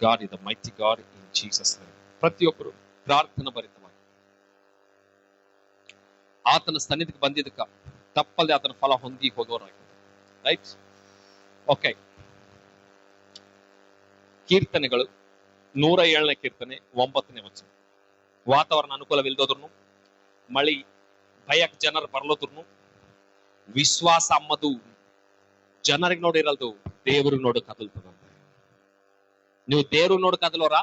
God is the mighty God in Jesus name. ಪ್ರತಿಯೊಬ್ಬರು ಪ್ರಾರ್ಥನಾ ಭರಿತವಾಗಿ ಆತನ ಸನ್ನಿಧಿಗೆ ಬಂದಿದ್ದಕ್ಕ ತಪ್ಪಲ್ಲದೆ ಆತನ ಫಲ ಹೊಂದಿ ಹೋಗೋರಾಗಿದೆ. ರೈಟ್? ಓಕೆ. ಕೀರ್ತನೆಗಳು 107ನೇ ಕೀರ್ತನೆ 9ನೇ ವಚನ. ವಾತಾವರಣ ಅನುಕೂಲವಿಲ್ದೋದ್ರು, ಮಳಿ ಭಯಕ್ ಜನರು ಬರ್ಲೋದ್ರು, ವಿಶ್ವಾಸ ಅಮ್ಮದು ಜನರಿಗೆ ನೋಡಿರಲ್ದು, ದೇವ್ರಿಗೆ ನೋಡಿ ಕದಲ್ತದಂತ. ನೀವು ದೇವ್ರಿಗೆ ನೋಡಿ ಕದಲೋರ,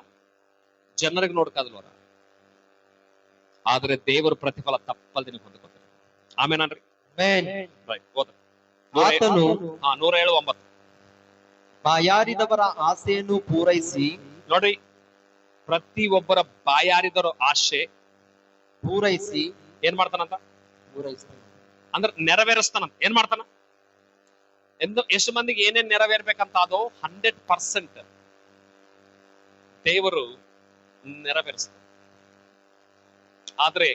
ಜನರಿಗೆ ನೋಡಿ ಕದಲೋರ, ಆದ್ರೆ ದೇವರ ಪ್ರತಿಫಲ ತಪ್ಪಲ್ದೆ ನೀವು ಹೊಂದ್ಕೊತಾರೆ. ಆಮೇನನ್ರಿ? ರೈಟ್. ಹೋದ 107:9. ಬಾಯಾರಿದವರ ಆಸೆಯನ್ನು ಪೂರೈಸಿ. ನೋಡ್ರಿ, ಪ್ರತಿ ಒಬ್ಬರ ಬಾಯಾರಿದವರ ಆಶೆ ಪೂರೈಸಿ ಏನ್ ಮಾಡ್ತಾನಂತ? ಪೂರೈಸ್ತಾನೆ. ಅಂದ್ರೆ ನೆರವೇರಿಸ್ತಾನಂತ. ಏನ್ ಮಾಡ್ತಾನ? ಎಷ್ಟು ಮಂದಿಗೆ ಏನೇನ್ ನೆರವೇರ್ಬೇಕಂತ ಅದು 100% ದೇವರು ನೆರವೇರಿಸ್ತಾನೆ. ಆದ್ರೆ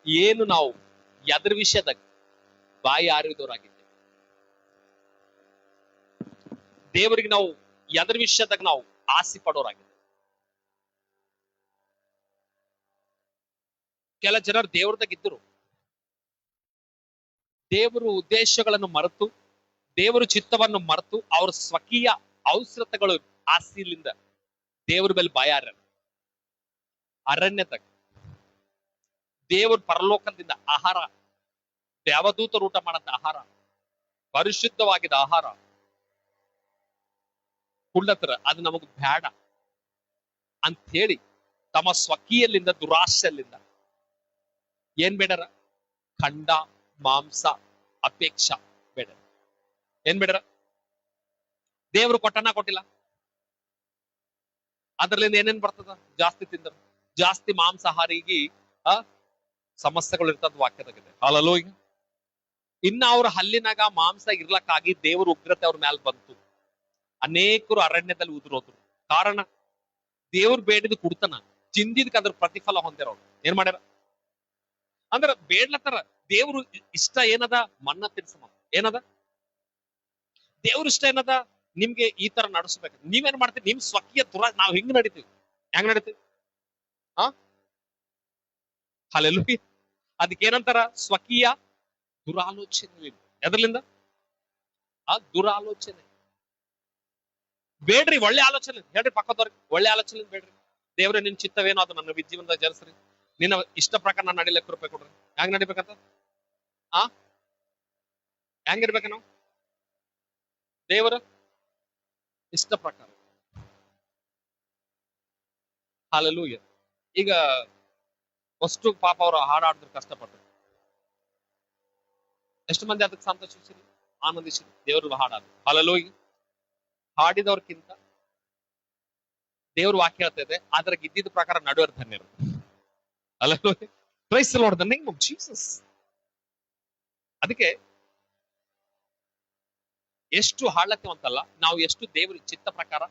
ಏನು ನಾವು ಎದ್ರ ವಿಷಯದಾಗ ಬಾಯಿ ಆರಿದವರಾಗಿದ್ದೇವೆ, ದೇವರಿಗೆ ನಾವು ಎದ್ರ ವಿಷಯದಾಗ ನಾವು ಆಸೆ ಪಡೋರಾಗಿದ್ದೇವೆ. ಕೆಲ ಜನರು ದೇವ್ರದಾಗ ಇದ್ದರು, ದೇವರ ಉದ್ದೇಶಗಳನ್ನು ಮರೆತು, ದೇವರ ಚಿತ್ತವನ್ನು ಮರೆತು, ಅವ್ರ ಸ್ವಕೀಯ ಅವಸರತೆಗಳು ಆಸೆಯಿಂದ ದೇವರ ಮೇಲೆ ಬಾಯಾರ. ಅರಣ್ಯದಾಗ ದೇವರ ಪರಲೋಕದಿಂದ ಆಹಾರ, ದೇವದೂತರು ಊಟ ಮಾಡಂತ ಆಹಾರ, ಪರಿಶುದ್ಧವಾಗಿದ್ದ ಆಹಾರ ಕುಳ್ಳತ್ರ ಅದು ನಮಗ್ ಬೇಡ ಅಂತ ಹೇಳಿ ತಮ್ಮ ಸ್ವಕೀಯಲಿಂದ, ದುರಾಶೆಯಲ್ಲಿಂದ ಏನ್ ಬೇಡರ? ಖಂಡ, ಮಾಂಸ, ಅಪೇಕ್ಷ ಬೇಡ. ಏನ್ ಬೇಡರ? ದೇವರು ಕೊಟ್ಟನ ಕೊಟ್ಟಿಲ್ಲ, ಅದ್ರಲ್ಲಿಂದ ಏನೇನ್ ಬರ್ತದ? ಜಾಸ್ತಿ ತಿಂದ್ರ, ಜಾಸ್ತಿ ಮಾಂಸಾಹಾರಿಗೆ ಸಮಸ್ಯೆಗಳು ಇರ್ತದ ವಾಕ್ಯದಾಗಿದೆ. ಹಲ್ಲೆಲೂಯಾ. ಇನ್ನ ಅವ್ರ ಹಲ್ಲಿನಾಗ ಮಾಂಸ ಇರ್ಲಕ್ಕಾಗಿ ದೇವ್ರ ಉಗ್ರತೆ ಅವ್ರ ಮ್ಯಾಲ ಬಂತು. ಅನೇಕರು ಅರಣ್ಯದಲ್ಲಿ ಉದುರೋದ್ರು. ಕಾರಣ ದೇವ್ರು ಬೇಡಿದ ಕುಡ್ತನ, ಚಿಂದಿದ್ಕ ಅದ್ರ ಪ್ರತಿಫಲ ಹೊಂದಿರೋರು ಏನ್ ಮಾಡ್ಯಾರ? ಅಂದ್ರ ಬೇಡ್ಲತ್ತಾರ. ದೇವ್ರು ಇಷ್ಟ ಏನದ? ಮನ್ನ ತಿನ್ಸಮ. ಏನದ ದೇವ್ರ ಇಷ್ಟ? ಏನದ? ನಿಮ್ಗೆ ಈ ತರ ನಡೆಸ್ಬೇಕು. ನೀವೇನ್ ಮಾಡ್ತೀವಿ? ನಿಮ್ ಸ್ವಕೀಯ ನಾವ್ ಹಿಂಗ್ ನಡಿತೀವಿ. ಹೆಂಗ್ ನಡಿತೀವಿ? ಹಲ್ಲೆಲೂಯಾ. ಅದಕ್ಕೇನಂತಾರ? ಸ್ವಕೀಯ ದುರಾಲೋಚನೆ. ಎದರ್ಲಿಂದ? ಆ ದುರಾಲೋಚನೆ ಬೇಡ್ರಿ. ಒಳ್ಳೆ ಆಲೋಚನೆ ಹೇಳ್ರಿ ಪಕ್ಕದವ್ರಿಗೆ. ಒಳ್ಳೆ ಆಲೋಚನೆ ಬೇಡ್ರಿ. ದೇವ್ರೆ, ನಿನ್ ಚಿತ್ತವೇನೋ ಅದು ನನ್ನ ಜೀವನದಾಗ ಜರಿಸ್ರಿ. ನಿನ್ನ ಇಷ್ಟ ಪ್ರಕಾರ ನಾನು ನಡಿಲಕ್ಕೆ ಕೃಪೆ ಕೊಡ್ರಿ. ಹೆಂಗ್ ನಡಿಬೇಕಂತ? ಹೆಂಗಿರ್ಬೇಕ ನಾವು? ದೇವರ ಇಷ್ಟ ಪ್ರಕಾರ. ಹಲ್ಲೆಲೂಯಾ. ಈಗ ಅಷ್ಟು ಪಾಪ ಅವರು ಹಾಡಾಡಿದ್ರು, ಕಷ್ಟಪಟ್ಟರು. ಎಷ್ಟು ಮಂದಿ ಅದಕ್ಕೆ ಸಂತೋಷಿಸಿರಿ, ಆನಂದಿಸಿರಿ? ದೇವರು ಹಾಡಾದ್ರು. ಹಲ್ಲೆಲೂಯಾ. ಹಾಡಿದವ್ರಕ್ಕಿಂತ ದೇವ್ರ ವಾಕ್ಯ ಹೇಳ್ತಾ ಇದೆ, ಅದ್ರಾಗ ಇದ್ದಿದ್ದ ಪ್ರಕಾರ ನಡುವರ್ ಧನ್ಯರು. Hallelujah. Praise the Lord, the name of Jesus. ಅದಕ್ಕೆ ಎಷ್ಟು ಹಾಡ್ಲತ್ತೀವಂತಲ್ಲ, ನಾವು ಎಷ್ಟು ದೇವ್ರ ಚಿತ್ತ ಪ್ರಕಾರ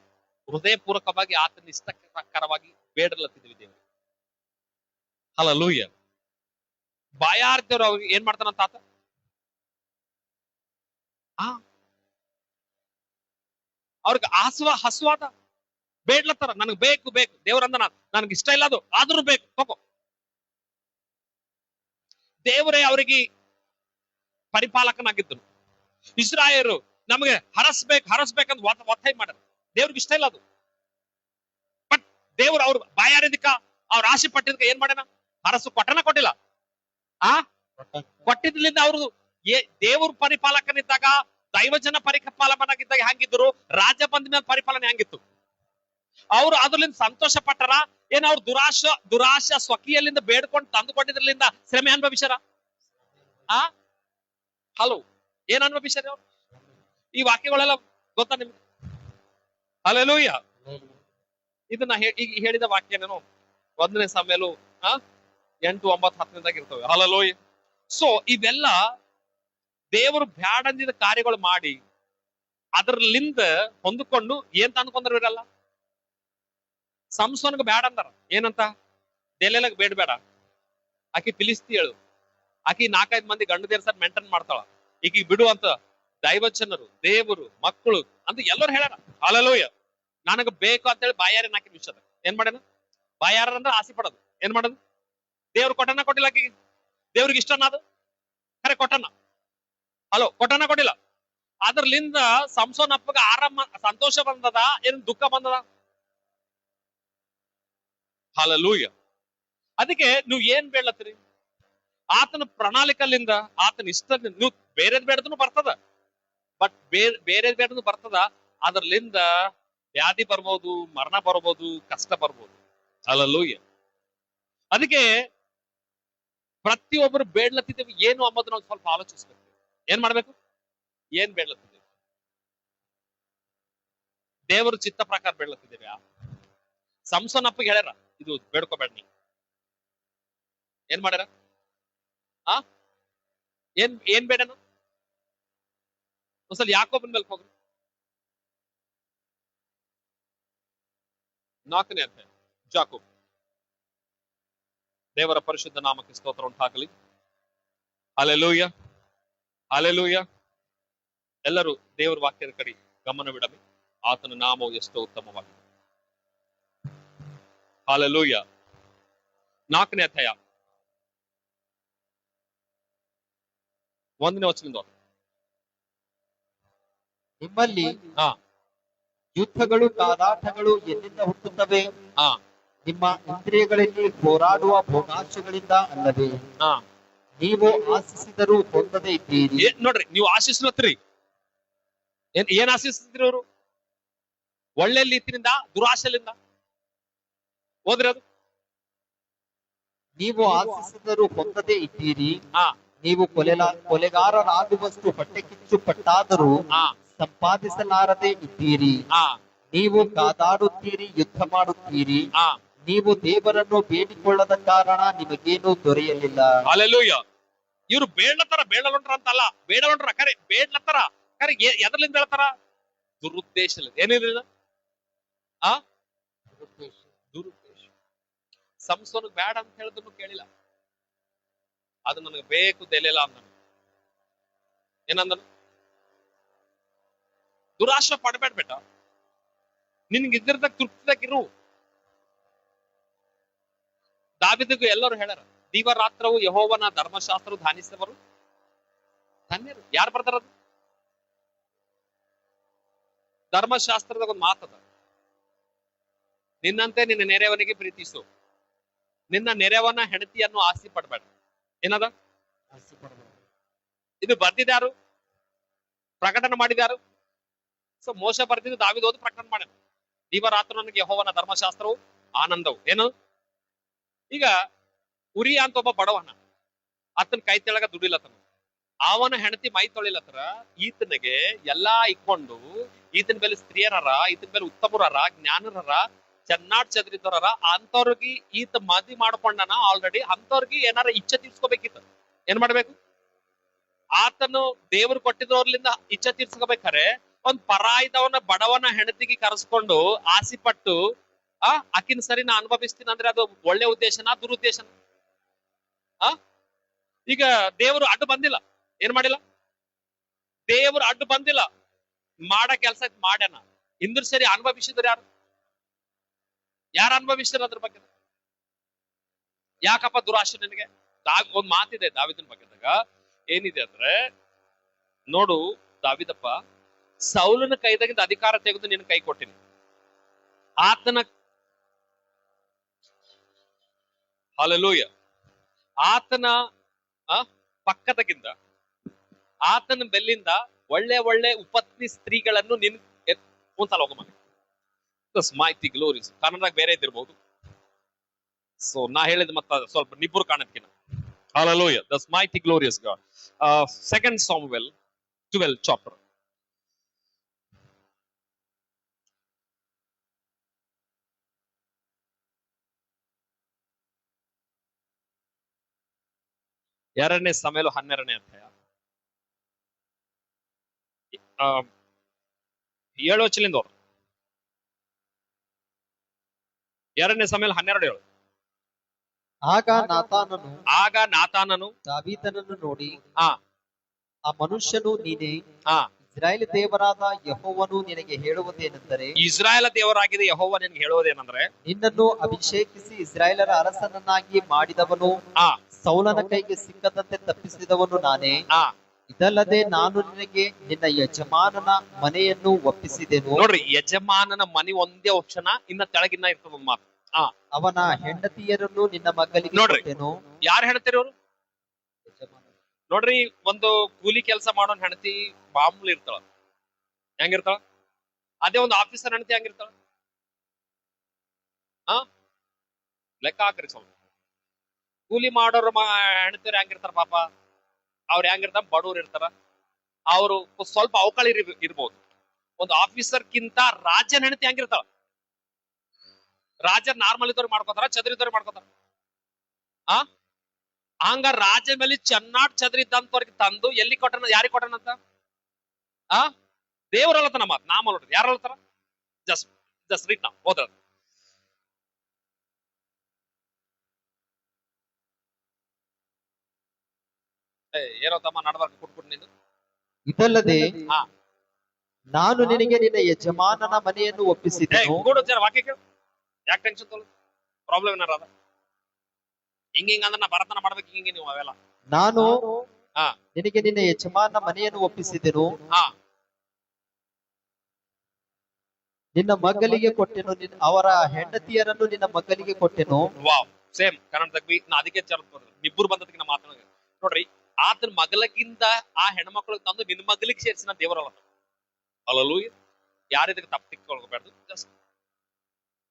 ಹೃದಯಪೂರ್ವಕವಾಗಿ ಆತನ ಇಷ್ಟ ಪ್ರಕಾರವಾಗಿ ಬೇಡಲತ್ತಿದ್ದೀವಿ ದೇವ್ರಿಗೆ. ಹಲ್ಲೆಲೂಯಾ. ಬಾಯಾರ್ದವ್ರು ಅವ್ರಿಗೆ ಏನ್ ಮಾಡ್ತಾನಂತ ಆತ? ಅವ್ರಿಗೆ ಹಸುವಾದ ಬೇಡ್ಲತ್ತಾರ. ನನಗ್ ಬೇಕು ಬೇಕು. ದೇವ್ರಂದ ನನಗೆ ಇಷ್ಟ ಇಲ್ಲ ಅದು, ಆದ್ರೂ ಬೇಕು, ತಗೋ. ದೇವರೇ ಅವರಿಗೆ ಪರಿಪಾಲಕನಾಗಿದ್ದನು. ಇಸ್ರಾಯೇಲು ನಮಗೆ ಹರಸ್ಬೇಕಂತ ಒತ್ತಾಯ ಮಾಡ್ಯಾರ. ದೇವ್ರಿಗೆ ಇಷ್ಟ ಇಲ್ಲ ಅದು. ಬಟ್ ದೇವ್ರು ಅವ್ರು ಬಾಯಾರಿದಕ್ಕ, ಅವ್ರ ಆಸೆ ಪಟ್ಟಿದ್ಕ ಏನ್ ಮಾಡ್ಯಾನ? ಹರಸು ಕೊಟ್ಟನ ಕೊಟ್ಟಿಲ್ಲ? ಕೊಟ್ಟಿದ್ಲಿಂದ ಅವ್ರು ದೇವ್ರ ಪರಿಪಾಲಕನಿದ್ದಾಗ, ದೈವಜನ ಪರಿಪಾಲಕನಾಗಿದ್ದಾಗ ಹೆಂಗಿದ್ರು, ರಾಜ ಬಂದ ಮೇಲೆ ಪರಿಪಾಲನೆ ಹೆಂಗಿತ್ತು? ಅವ್ರು ಅದ್ರಲಿಂದ ಸಂತೋಷ ಪಟ್ಟರ? ಏನ್ ಅವ್ರು ದುರಾಶ ಸ್ವಕೀಯಲಿಂದ ಬೇಡ್ಕೊಂಡು ತಂದುಕೊಂಡಿದ್ರಲಿಂದ ಶ್ರಮೆ ಅನುಭವಿಸ್ಯಾರ? ಹಲೋ, ಏನ್ ಅನುಭವಿಸ್ಯಾರ ಅವ್ರು? ಈ ವಾಕ್ಯಗಳೆಲ್ಲ ಗೊತ್ತಾ ನಿಮ್ಗೆ? ಹಲ್ಲೆಲೂಯಾ. ಇದನ್ನ ಈಗ ಹೇಳಿದ ವಾಕ್ಯನೇನು 1ನೇ ಸಮಯಲು 8, 9, 10 ಇರ್ತವೆ. ಹಲ್ಲೆಲೂಯಾ. ಸೊ ಇವೆಲ್ಲ ದೇವರು ಬ್ಯಾಡಂದಿದ ಕಾರ್ಯಗಳು ಮಾಡಿ ಅದ್ರಲಿಂದ ಹೊಂದ್ಕೊಂಡು ಏನ್ ತಂದ್ಕೊಂಡ್ರ ಇರಲ್ಲ. ಸಂಸೋನ್ಗ ಬ್ಯಾಡ ಅಂದಾರ. ಏನಂತ? ದೆಲೆಲಗ ಬೇಡ, ಆಕಿ ಫಿಲಿಸ್ತಿ ಹೇಳು, ಆಕಿ 4-5 ಮಂದಿ ಗಂಡು ದೇರ್ಸದ್ ಮೇಂಟೈನ್ ಮಾಡ್ತಾಳ, ಈಕಿ ಬಿಡು ಅಂತ ದೈವಚನರು, ದೇವರು, ಮಕ್ಕಳು ಅಂತ ಎಲ್ಲರೂ ಹೇಳ್ಯಾರ. ಹಲ್ಲೆಲೂಯಾ. ನನಗೆ ಬೇಕು ಅಂತೇಳಿ ಬಾಯಾರ ನಾಕಿ ವಿಷಯದ ಏನ್ ಮಾಡ್ಯಾನ? ಬಾಯಾರ ಅಂದ್ರೆ ಆಸೆ ಪಡೋದು. ಏನ್ ಮಾಡೋದು? ದೇವ್ರು ಕೊಟ್ಟನ ಕೊಟ್ಟಿಲ್ಲ ಆಕಿಗೆ? ದೇವ್ರಿಗೆ ಇಷ್ಟನ ಅದು? ಖರೆ ಕೊಟ್ಟನ? ಹಲೋ, ಕೊಟ್ಟನ ಕೊಟ್ಟಿಲ್ಲ? ಅದ್ರಲಿಂದ ಸಂಸೋನ್ ಅಪ್ಪಗ ಆರಾಮ ಸಂತೋಷ ಬಂದದ ಏನ್ ದುಃಖ ಬಂದದ? ಹಲ್ಲೆಲೂಯಾ. ಅದಕ್ಕೆ ನೀವು ಏನ್ ಬೇಡ್ಲತ್ತೀರಿ? ಆತನ ಪ್ರಣಾಳಿಕಲ್ಲಿಂದ, ಆತನ ಇಷ್ಟದಿಂದ ನೀವು ಬೇರೆದ್ ಬೇಡದನು ಬರ್ತದ. ಬಟ್ ಬೇರೆದ್ ಬೇಡದು ಬರ್ತದ. ಅದ್ರಲಿಂದ ವ್ಯಾಧಿ ಬರ್ಬೋದು, ಮರಣ ಬರ್ಬೋದು, ಕಷ್ಟ ಬರ್ಬೋದು. ಹಲ್ಲೆಲೂಯಾ. ಅದಕ್ಕೆ ಪ್ರತಿಯೊಬ್ಬರು ಬೇಡ್ಲತ್ತಿದ್ದೇವೆ ಏನು ಅಂಬುದು ನಾವು ಸ್ವಲ್ಪ ಆಲೋಚಿಸ್ಬೇಕು. ಏನ್ ಮಾಡ್ಬೇಕು? ಏನ್ ಬೇಡ್ಲತ್ತಿದ್ದೇವೆ? ದೇವರ ಚಿತ್ತ ಪ್ರಕಾರ ಬೇಡ್ಲತ್ತಿದ್ದೇವೆ. ಸಂಸೋನ್ ಅಪ್ಪಗೆ ಹೇಳ್ಯಾರ ಇದು ಬೇಡ್ಕೋಬೇಡ ನೀ. ಏನ್ ಮಾಡ್ಯಾರ? ಆ ಏನ್ ಬೇಡನ? ಒಂದ್ಸಲ ಯಾಕೋಬನ ಮೇಲೆ ಹೋಗ್ರಿ. 4ನೇ ಅಧ್ಯಾಯ ಯಾಕೋಬ. ದೇವರ ಪರಿಶುದ್ಧ ನಾಮಕ್ಕೆ ಸ್ತೋತ್ರ ಉಂಟಾಗಲಿ. Hallelujah, hallelujah. ಎಲ್ಲರೂ ದೇವರ ವಾಕ್ಯದ ಕಡೆ ಗಮನವಿಡಲಿ. ಆತನ ನಾಮವು ಎಷ್ಟೋ ಉತ್ತಮವಾಗಿದೆ. ಹಲ್ಲೆಲೂಯಾ. 4ನೇ ಅಧ್ಯಾಯ 1ನೇ ವಚನದಿಂದ. ನಿಮ್ಮಲ್ಲಿ ಹಾ ಯುದ್ಧಗಳು ಕಾದಾಟಗಳು ಎಲ್ಲಿಂದ ಹುಟ್ಟುತ್ತವೆ? ಹಾ ನಿಮ್ಮ ಇಂದ್ರಿಯಗಳಲ್ಲಿ ಹೋರಾಡುವ ಭೋಗಾಶಗಳಿಂದ ಅಲ್ಲವೇ? ಹಾ ನೀವು ಆಶಿಸಿದರೂ ಹೊಂದದೇ ಇದ್ದೀರಿ. ನೋಡ್ರಿ, ನೀವು ಆಶಿಸ್ಲತ್ರಿ. ಏನ್ ಆಶಿಸ್ತಿದ್ರಿ ಅವರು? ಒಳ್ಳೆ ರೀತಿಯಿಂದ, ದುರಾಶೆಲಿಂದ ಹೋದ್ರಿ ಅದು. ನೀವು ಆಶಿಸಿದರೂ ಹೊಂದದೇ ಇದ್ದೀರಿ. ಹಾ ನೀವು ಕೊಲೆಗಾರರಾಗುವಷ್ಟು ಹೊಟ್ಟೆ ಕಿಚ್ಚು ಪಟ್ಟಾದರೂ ಹಾ ಸಂಪಾದಿಸಲಾರದೆ ಇದ್ದೀರಿ. ಹಾ ನೀವು ಕಾದಾಡುತ್ತೀರಿ, ಯುದ್ಧ ಮಾಡುತ್ತೀರಿ. ಹಾ ನೀವು ದೇವರನ್ನು ಬೇಡಿಕೊಳ್ಳದ ಕಾರಣ ನಿಮಗೇನು ದೊರೆಯಲಿಲ್ಲ. ಹಲ್ಲೆಲೂಯಾ. ಇವ್ರು ಬೇಡ್ಲತ್ತಾರ, ಬೇಡಲೊಂಟ್ರ ಅಂತಲ್ಲ, ಬೇಡಲೊಂಟ್ರ ಕರೆ ಬೇಡ್ಲತ್ತಾರ. ಕರೆ ಎದರ್ಲಿಂದ ಹೇಳ್ತಾರ? ದುರುದ್ದೇಶ. ಏನಿಲ್ಲ ಆ ದುರುದ್ದೇಶ. ಸಂಸೋನ್ ಬೇಡ ಅಂತ ಹೇಳಿದ್ರು ಕೇಳಿಲ್ಲ. ಅದು ನನಗೆ ಬೇಕು ದೆಲೆಲ್ಲ ಅಂದ. ಏನಂದನು? ದುರಾಶೆ ಪಡಬೇಡ್ಬೇಟ, ನಿನ್ಗಿದ್ದಿರ್ದಾಗ ತೃಪ್ತಿದಾಗಿರು. ದಾವೀದಗೂ ಎಲ್ಲರೂ ಹೇಳ್ಯಾರ, ದಿವರಾತ್ರವು ಯೆಹೋವನ ಧರ್ಮಶಾಸ್ತ್ರ ಧ್ಯಾನಿಸುವವರು ಧನ್ಯರು. ಯಾರು ಬರ್ತಾರದು? ಧರ್ಮಶಾಸ್ತ್ರದಾಗ ಒಂದು ಮಾತದ, ನಿನ್ನಂತೆ ನಿನ್ನ ನೆರೆಯವನಿಗೆ ಪ್ರೀತಿಸು, ನಿನ್ನ ನೆರೆಯವನ ಹೆಂಡತಿಯನ್ನು ಆಸೆ ಪಡಬೇಡ. ಏನದ? ಇದು ಬರ್ದಿದ್ಯಾರು? ಪ್ರಕಟಣೆ ಮಾಡಿದ್ಯಾರು? ಸೊ ಮೋಶ ಬರ್ದಿದ್ದು, ದಾವೀದ ಓದಿ ಪ್ರಕಟಣೆ ಮಾಡ್ಯಾನ. ದಿವರಾತ್ರ ನನಗೆ ಯೆಹೋವನ ಧರ್ಮಶಾಸ್ತ್ರವು ಆನಂದವು. ಏನು? ಈಗ ಉರಿಯ ಅಂತ ಒಬ್ಬ ಬಡವನ, ಆತನ ಕೈ ತೆಳಗ ದುಡಿಲತ್ತನ. ಅವನ ಹೆಂಡತಿ ಮೈ ತೊಳಿಲತ್ತರ. ಈತನಿಗೆ ಎಲ್ಲಾ ಇಕ್ಕೊಂಡು, ಈತನ ಮೇಲೆ ಸ್ತ್ರೀಯರರ, ಈತನ ಮೇಲೆ ಉತ್ತಮರರ, ಜ್ಞಾನರರ, ಚೆನ್ನಾಡ್ ಚದ್ರಿದ್ದವರ, ಅಂತವ್ರಿಗೆ ಈತ ಮದ್ವಿ ಮಾಡ್ಕೊಂಡನ ಆಲ್ರೆಡಿ. ಅಂತವ್ರಿಗೆ ಏನಾರ ಇಚ್ಛೆ ತೀರ್ಸ್ಕೋಬೇಕಿತ್ತು. ಏನ್ ಮಾಡ್ಬೇಕು? ಆತನು ದೇವ್ರು ಕೊಟ್ಟಿದ್ದವ್ರಲಿಂದ ಇಚ್ಛೆ ತೀರ್ಸ್ಕೋಬೇಕಾರೆ ಒಂದ್ ಪರಾಯಿದವನ ಬಡವನ ಹೆಂಡತಿಗೆ ಕರೆಸ್ಕೊಂಡು ಆಸೆ ಪಟ್ಟು ಆಕಿನ ಸರಿ ನಾ ಅನುಭವಿಸ್ತೀನಿ ಅಂದ್ರೆ ಅದು ಒಳ್ಳೆ ಉದ್ದೇಶನ, ದುರುದ್ದೇಶನ? ಈಗ ದೇವರು ಅಡ್ಡು ಬಂದಿಲ್ಲ, ಏನ್ ಮಾಡಿಲ್ಲ? ದೇವರು ಅಡ್ಡು ಬಂದಿಲ್ಲ, ಮಾಡ ಕೆಲಸ ಮಾಡ್ಯಾನ. ಇಂದ್ರ ಸರಿ ಅನುಭವಿಸಿದ್ರು ಯಾರು? ಯಾರು ಅನುಭವಿಸಿದ್ರು ಅದ್ರ ಬಗ್ಗೆ? ಯಾಕಪ್ಪ ದುರಾಶೆ ನಿನಗೆ? ಒಂದ್ ಮಾತಿದೆ ದಾವಿದನ ಬಗ್ಗೆದಾಗ, ಏನಿದೆ ಅಂದ್ರೆ, ನೋಡು ದಾವಿದಪ್ಪ, ಸೌಲನ ಕೈದಾಗಿಂದ ಅಧಿಕಾರ ತೆಗೆದು ನಿನ್ನ ಕೈ ಕೊಟ್ಟಿನಿ. ಆತನ ಹಲ್ಲೆಲೂಯ ಆತನ ಪಕ್ಕದಗಿಂದ, ಆತನ ಬೆಲ್ಲಿಂದ ಒಳ್ಳೆ ಒಳ್ಳೆ ಉಪತ್ನಿ ಸ್ತ್ರೀಗಳನ್ನು ನಿನ್ ಒಂದ್ಸಲ ಹೋಗಮ್ಮ. ಮಾಹಿತಿ ಗ್ಲೋರೀಸ್ ಕನ್ನಡದಾಗ ಬೇರೆ ಇದ್ದಿರ್ಬಹುದು. ಸೊ ನಾ ಹೇಳಿದ ಮತ್ತ ಸ್ವಲ್ಪ ನಿಬ್ಬರು ಕಾಣದ್ಕಿನ. Hallelujah. The mighty glorious God. 2 Samuel 12 chapter. ಎರಡನೇ ಸಮಯಲು 12ನೇ ಅಧ್ಯಾಯ 7 ವಚನದಿಂದ. 2ನೇ ಸಮಯಲು 12:7. ಆಗ ನಾತಾನನು ದಾವೀದನನ್ನು ನೋಡಿ, ಆ ಮನುಷ್ಯನು ನೀನೇ, ಇಸ್ರಾಯೇಲ್ ದೇವರಾದ ಯೆಹೋವನು ನಿನಗೆ ಹೇಳುವುದೇನೆಂದರೆ, ಇಸ್ರಾಯೇಲ್ ದೇವರಾಗಿದೆ ಯೆಹೋವ ನಿನ್ಗೆ ಹೇಳುವುದೇನಂದ್ರೆ, ನಿನ್ನನ್ನು ಅಭಿಷೇಕಿಸಿ ಇಸ್ರಾಯೇಲರ ಅರಸನನ್ನಾಗಿ ಮಾಡಿದವನು, ಆ ಸೌಲನ ಕೈಗೆ ಸಿಕ್ಕದಂತೆ ತಪ್ಪಿಸಿದವನು ನಾನೇ. ಆ ಇದಲ್ಲದೆ ನಾನು ನಿನಗೆ ನಿನ್ನ ಯಜಮಾನನ ಮನೆಯನ್ನು ಒಪ್ಪಿಸಿದೆನು. ನೋಡ್ರಿ, ಯಜಮಾನನ ಮನೆ ಒಂದೇ ಆಪ್ಷನ್, ಇನ್ನ ತೆಳಗಿನ್ನ ಇರ್ತದ ಒಂದ್ ಮಾತು. ಅವನ ಹೆಂಡತಿಯರನ್ನು ನಿನ್ನ ಮಕ್ಕಳಿಗೆ ನೋಡ್ರಿ. ಕೊಟ್ಟೆನು. ಯಾರು ಹೇಳ್ತೀರಿ ಅವ್ರು? ನೋಡ್ರಿ, ಒಂದು ಕೂಲಿ ಕೆಲಸ ಮಾಡೋನ್ ಹೆಂಡತಿ ಮಾಮೂಲಿ ಇರ್ತಾಳ, ಹೆಂಗಿರ್ತಾಳ? ಅದೇ ಒಂದು ಆಫೀಸರ್ ಹೆಂಡತಿ ಹೆಂಗಿರ್ತಾಳ? ಲೆಕ್ಕ ಹಾಕ್ರಿ ಸ್ವಲ್ಪ. ಕೂಲಿ ಮಾಡೋರು ಹೆಂಡತಿಯವ್ರು ಹೆಂಗಿರ್ತಾರ ಪಾಪ? ಅವ್ರು ಹೆಂಗಿರ್ತಾರ? ಬಡವ್ರು ಇರ್ತಾರ. ಅವರು ಸ್ವಲ್ಪ ಅವಕಾಳ ಇರ್ಬೋದು. ಒಂದು ಆಫೀಸರ್ ಕಿಂತ ರಾಜ್ಯನ ಹೆಂಡತಿ ಹೆಂಗಿರ್ತಾಳ? ರಾಜ್ಯ ನಾರ್ಮಲ್ ಇದ್ದವ್ರು ಮಾಡ್ಕೋತಾರ, ಚದುರಿದ್ದವ್ರು ಮಾಡ್ಕೋತಾರ. ಹಂಗ ರಾಜ್ಯ ಮೇಲೆ ಚೆನ್ನಾಗ್ ಚದ್ರಿದ್ದಂತವ್ರಿಗೆ ತಂದು ಎಲ್ಲಿ ಕೊಟ್ಟನ? ಯಾರಿಗೆ ಕೊಟ್ಟನಂತ? ದೇವ್ರ ಅಲ್ಲತನ ಮಾತು, ನಾಮ ನೋಡ್ರಿ. ಯಾರು ಹೇಳ್ತಾರ? ಜಸ್ಟ್ ರೀಡ್ ನಾವು ಹೋದ್ರ. ಏನೋ ತಮ್ಮ ನಡಬಾರ್ಕ ಕೊಟ್ಬಿಟ್ಟು ನಿಂದು. ಇದಲ್ಲದೆ ಹಾ ನಾನು ನಿನಗೆ ನಿನ್ನ ಯಜಮಾನನ ಮನೆಯನ್ನು ಒಪ್ಪಿಸಿದೆನು. ವಾಕ್ಯ ಕೇಳು, ಯಾಕೆ ಟೆನ್ಷನ್ ತೊಗೊಳ್ಳೋದು? ಪ್ರಾಬ್ಲಮ್ ಏನಾರ ಅದ? ಹಿಂಗ ಅಂದ್ರೆ ನಾ ಭರತನ ಮಾಡ್ಬೇಕು ಹಿಂಗೆ ನೀವು ಅವೆಲ್ಲ. ನಾನು ಹಾ ನಿನಗೆ ನಿನ್ನ ಯಜಮಾನನ ಮನೆಯನ್ನು ಒಪ್ಪಿಸಿದೆನು, ಹಾ ನಿನ್ನ ಮಗಲಿಗೆ ಕೊಟ್ಟೆನು, ಅವರ ಹೆಂಡತಿಯರನ್ನು ನಿನ್ನ ಮಗಲಿಗೆ ಕೊಟ್ಟೆನು. ವಾವ್, ಸೇಮ್ ಕನ್ನಡದಾಗ ನಾ ಅದಕ್ಕೆ ಇಬ್ಬರು ಬಂದದಕ್ಕೆ ನಾ ಮಾತಾಡ ನೋಡ್ರಿ. ಆತನ ಮಗಲಕ್ಕಿಂತ ಆ ಹೆಣ್ಮಕ್ಳಿಗೆ ತಂದು ನಿನ್ನ ಮಗಲಿಗೆ ಸೇರಿಸಿನ ದೇವರಲ್ಲ. ಅಲ್ಲೂಯ್ಯ, ಯಾರಿದಕ್ಕೆ ತಪ್ಪು ತಿಳ್ಕೊಳ್ಬೇಡ್ದು. ಜಸ್ಟ್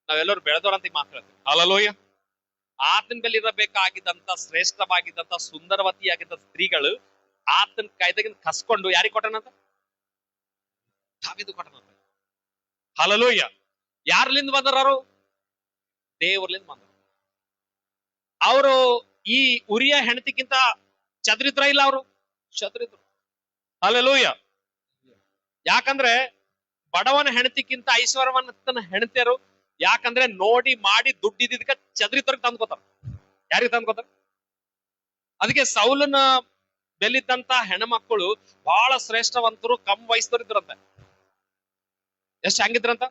ನಾವೆಲ್ಲರೂ ಬೆಳೆದವರಂತ ಮಾತಾಡ್ತೀವಿ. ಅಲ್ಲೂಯ್ಯ, ಆತನ ಮೇಲೆ ಇರಬೇಕಾಗಿದ್ದಂತ ಶ್ರೇಷ್ಠವಾಗಿದ್ದಂತ ಸುಂದರವತಿಯಾಗಿದ್ದ ಸ್ತ್ರೀಗಳು ಆತನ ಕೈದಾಗಿಂದ ಕಸ್ಕೊಂಡು ಯಾರಿಗೆ ಕೊಟ್ಟನಂತ? ದಾವೀದು ಕೊಟ್ಟನಂತ. ಹಲ್ಲೆಲೂಯ. ಯಾರ್ಲಿಂದ ಬಂದವರು? ದೇವರ್ಲಿಂದ ಬಂದರು. ಅವರು ಈ ಉರಿಯ ಹೆಂಡತಿಗಿಂತ ಚದ್ರಿದ್ರ ಇಲ್ಲ? ಅವರು ಚದ್ರಿದ್ರು. ಹಲ್ಲೆಲೂಯ. ಯಾಕಂದ್ರೆ ಬಡವನ ಹೆಂಡತಿಗಿಂತ ಐಶ್ವರ್ಯವನ್ನ ಹೆಂಡತಿಯರು ಯಾಕಂದ್ರೆ ನೋಡಿ ಮಾಡಿ ದುಡ್ಡಿದ್ದಕ್ಕ ಚದ್ರಿತವ್ರಿಗೆ ತಂದ್ಕೋತಾರ. ಯಾರಿಗೆ ತಂದ್ಕೋತಾರ? ಅದಕ್ಕೆ ಸೌಲನ ಬೆಲ್ಲಿದ್ದಂತ ಹೆಣ್ಮಕ್ಕಳು ಬಹಳ ಶ್ರೇಷ್ಠವಂತರು, ಕಮ್ ವಯಸ್ಸರು ಇದ್ರಂತೆ. ಎಷ್ಟು ಹೆಂಗಿದ್ರಂತ?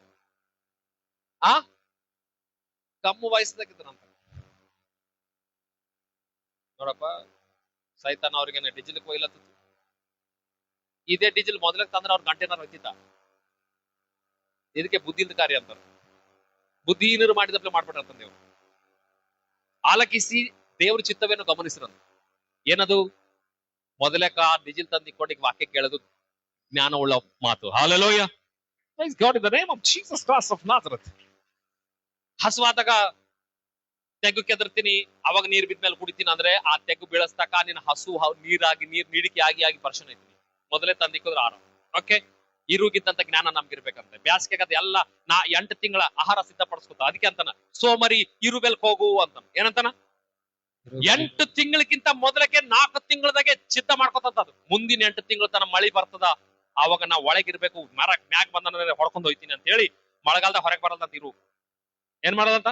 ಕಮ್ಮು ವಯಸ್ಸದಾಗಿದ್ರಂತ. ನೋಡಪ್ಪ, ಸೈತಾನ ಅವ್ರಿಗೆ ಡಿಜಿಲ್ ಕೊಯ್ಲತ್ತ. ಇದೇ ಡಿಜಿಲ್ ಮೊದಲೇ ತಂದ್ರೆ ಅವ್ರ ಗಂಟೆನಾರು ಹೋಯ್ತಿದ್ದ. ಇದಕ್ಕೆ ಬುದ್ಧಿಂದ ಕಾರ್ಯ ಅಂತಾರೆ. ಬುದ್ಧಿಹೀನರು ಮಾಡಿದಪ್ಲೆ ಮಾಡ್ಬಿಟ್ರಂತ ದೇವ್ರು. ಆಲಕಿಸಿ ದೇವ್ರ ಚಿತ್ತವೇನು ಗಮನಿಸಿರಂತ. ಏನದು? ಮೊದಲೇ ಡಿಜಿಲ್ ತಂದು ಇಕ್ಕೊಂಡಿಗೆ ವಾಕ್ಯ ಕೇಳೋದು ಜ್ಞಾನ ಉಳ್ಳ ಮಾತು. Hallelujah. Praise God in the name of Jesus Christ of Nazareth. ಹಸುವಾದಾಗ ತೆಗ್ಗು ಕೆದರ್ತೀನಿ, ಅವಾಗ ನೀರ್ ಬಿದ್ಮೇಲೆ ಕುಡಿತೀನಿ ಅಂದ್ರೆ ಆ ತೆಗ್ಗು ಬೀಳಸ್ತಕ ನಿನ್ನ ಹಸು ನೀರಾಗಿ ನೀಡಿಕೆ ಆಗಿ ಪರ್ಶನ್ ಐತೀನಿ. ಮೊದಲೇ ತಂದಿಕ್ಕೋದ್ರೆ ಆರಾಮ. ಓಕೆ, ಇರುಗಿದ್ದಂತ ಜ್ಞಾನ ನಮ್ಗಿರ್ಬೇಕಂತೆ. ಬ್ಯಾಸ್ಗೆಗದ ಎಲ್ಲ 8 ತಿಂಗಳ ಆಹಾರ ಸಿದ್ಧಪಡಿಸ್ಕೊತ. ಅದಕ್ಕೆ ಅಂತಾನ ಸೋಮರಿ ಇರುಬೆಲ್ಕ್ ಹೋಗು ಅಂತಾನ. ಏನಂತಾನ? 8 ತಿಂಗಳಕ್ಕಿಂತ ಮೊದಲಕ್ಕೆ 4 ತಿಂಗಳದಾಗೆ ಸಿದ್ಧ ಮಾಡ್ಕೊತಂತದು. ಮುಂದಿನ 8 ತಿಂಗಳ ತನ ಮಳಿ ಬರ್ತದ, ಅವಾಗ ನಾ ಒಳಗಿರ್ಬೇಕು. ಮ್ಯಾಗ್ ಬಂದ ಹೊಡ್ಕೊಂಡು ಹೋಯ್ತೀನಿ ಅಂತ ಹೇಳಿ ಮಳೆಗಾಲದಾಗ ಹೊರಗೆ ಬರಲ್ದಂತ ಇರು. ಏನ್ ಮಾಡೋದಂತ?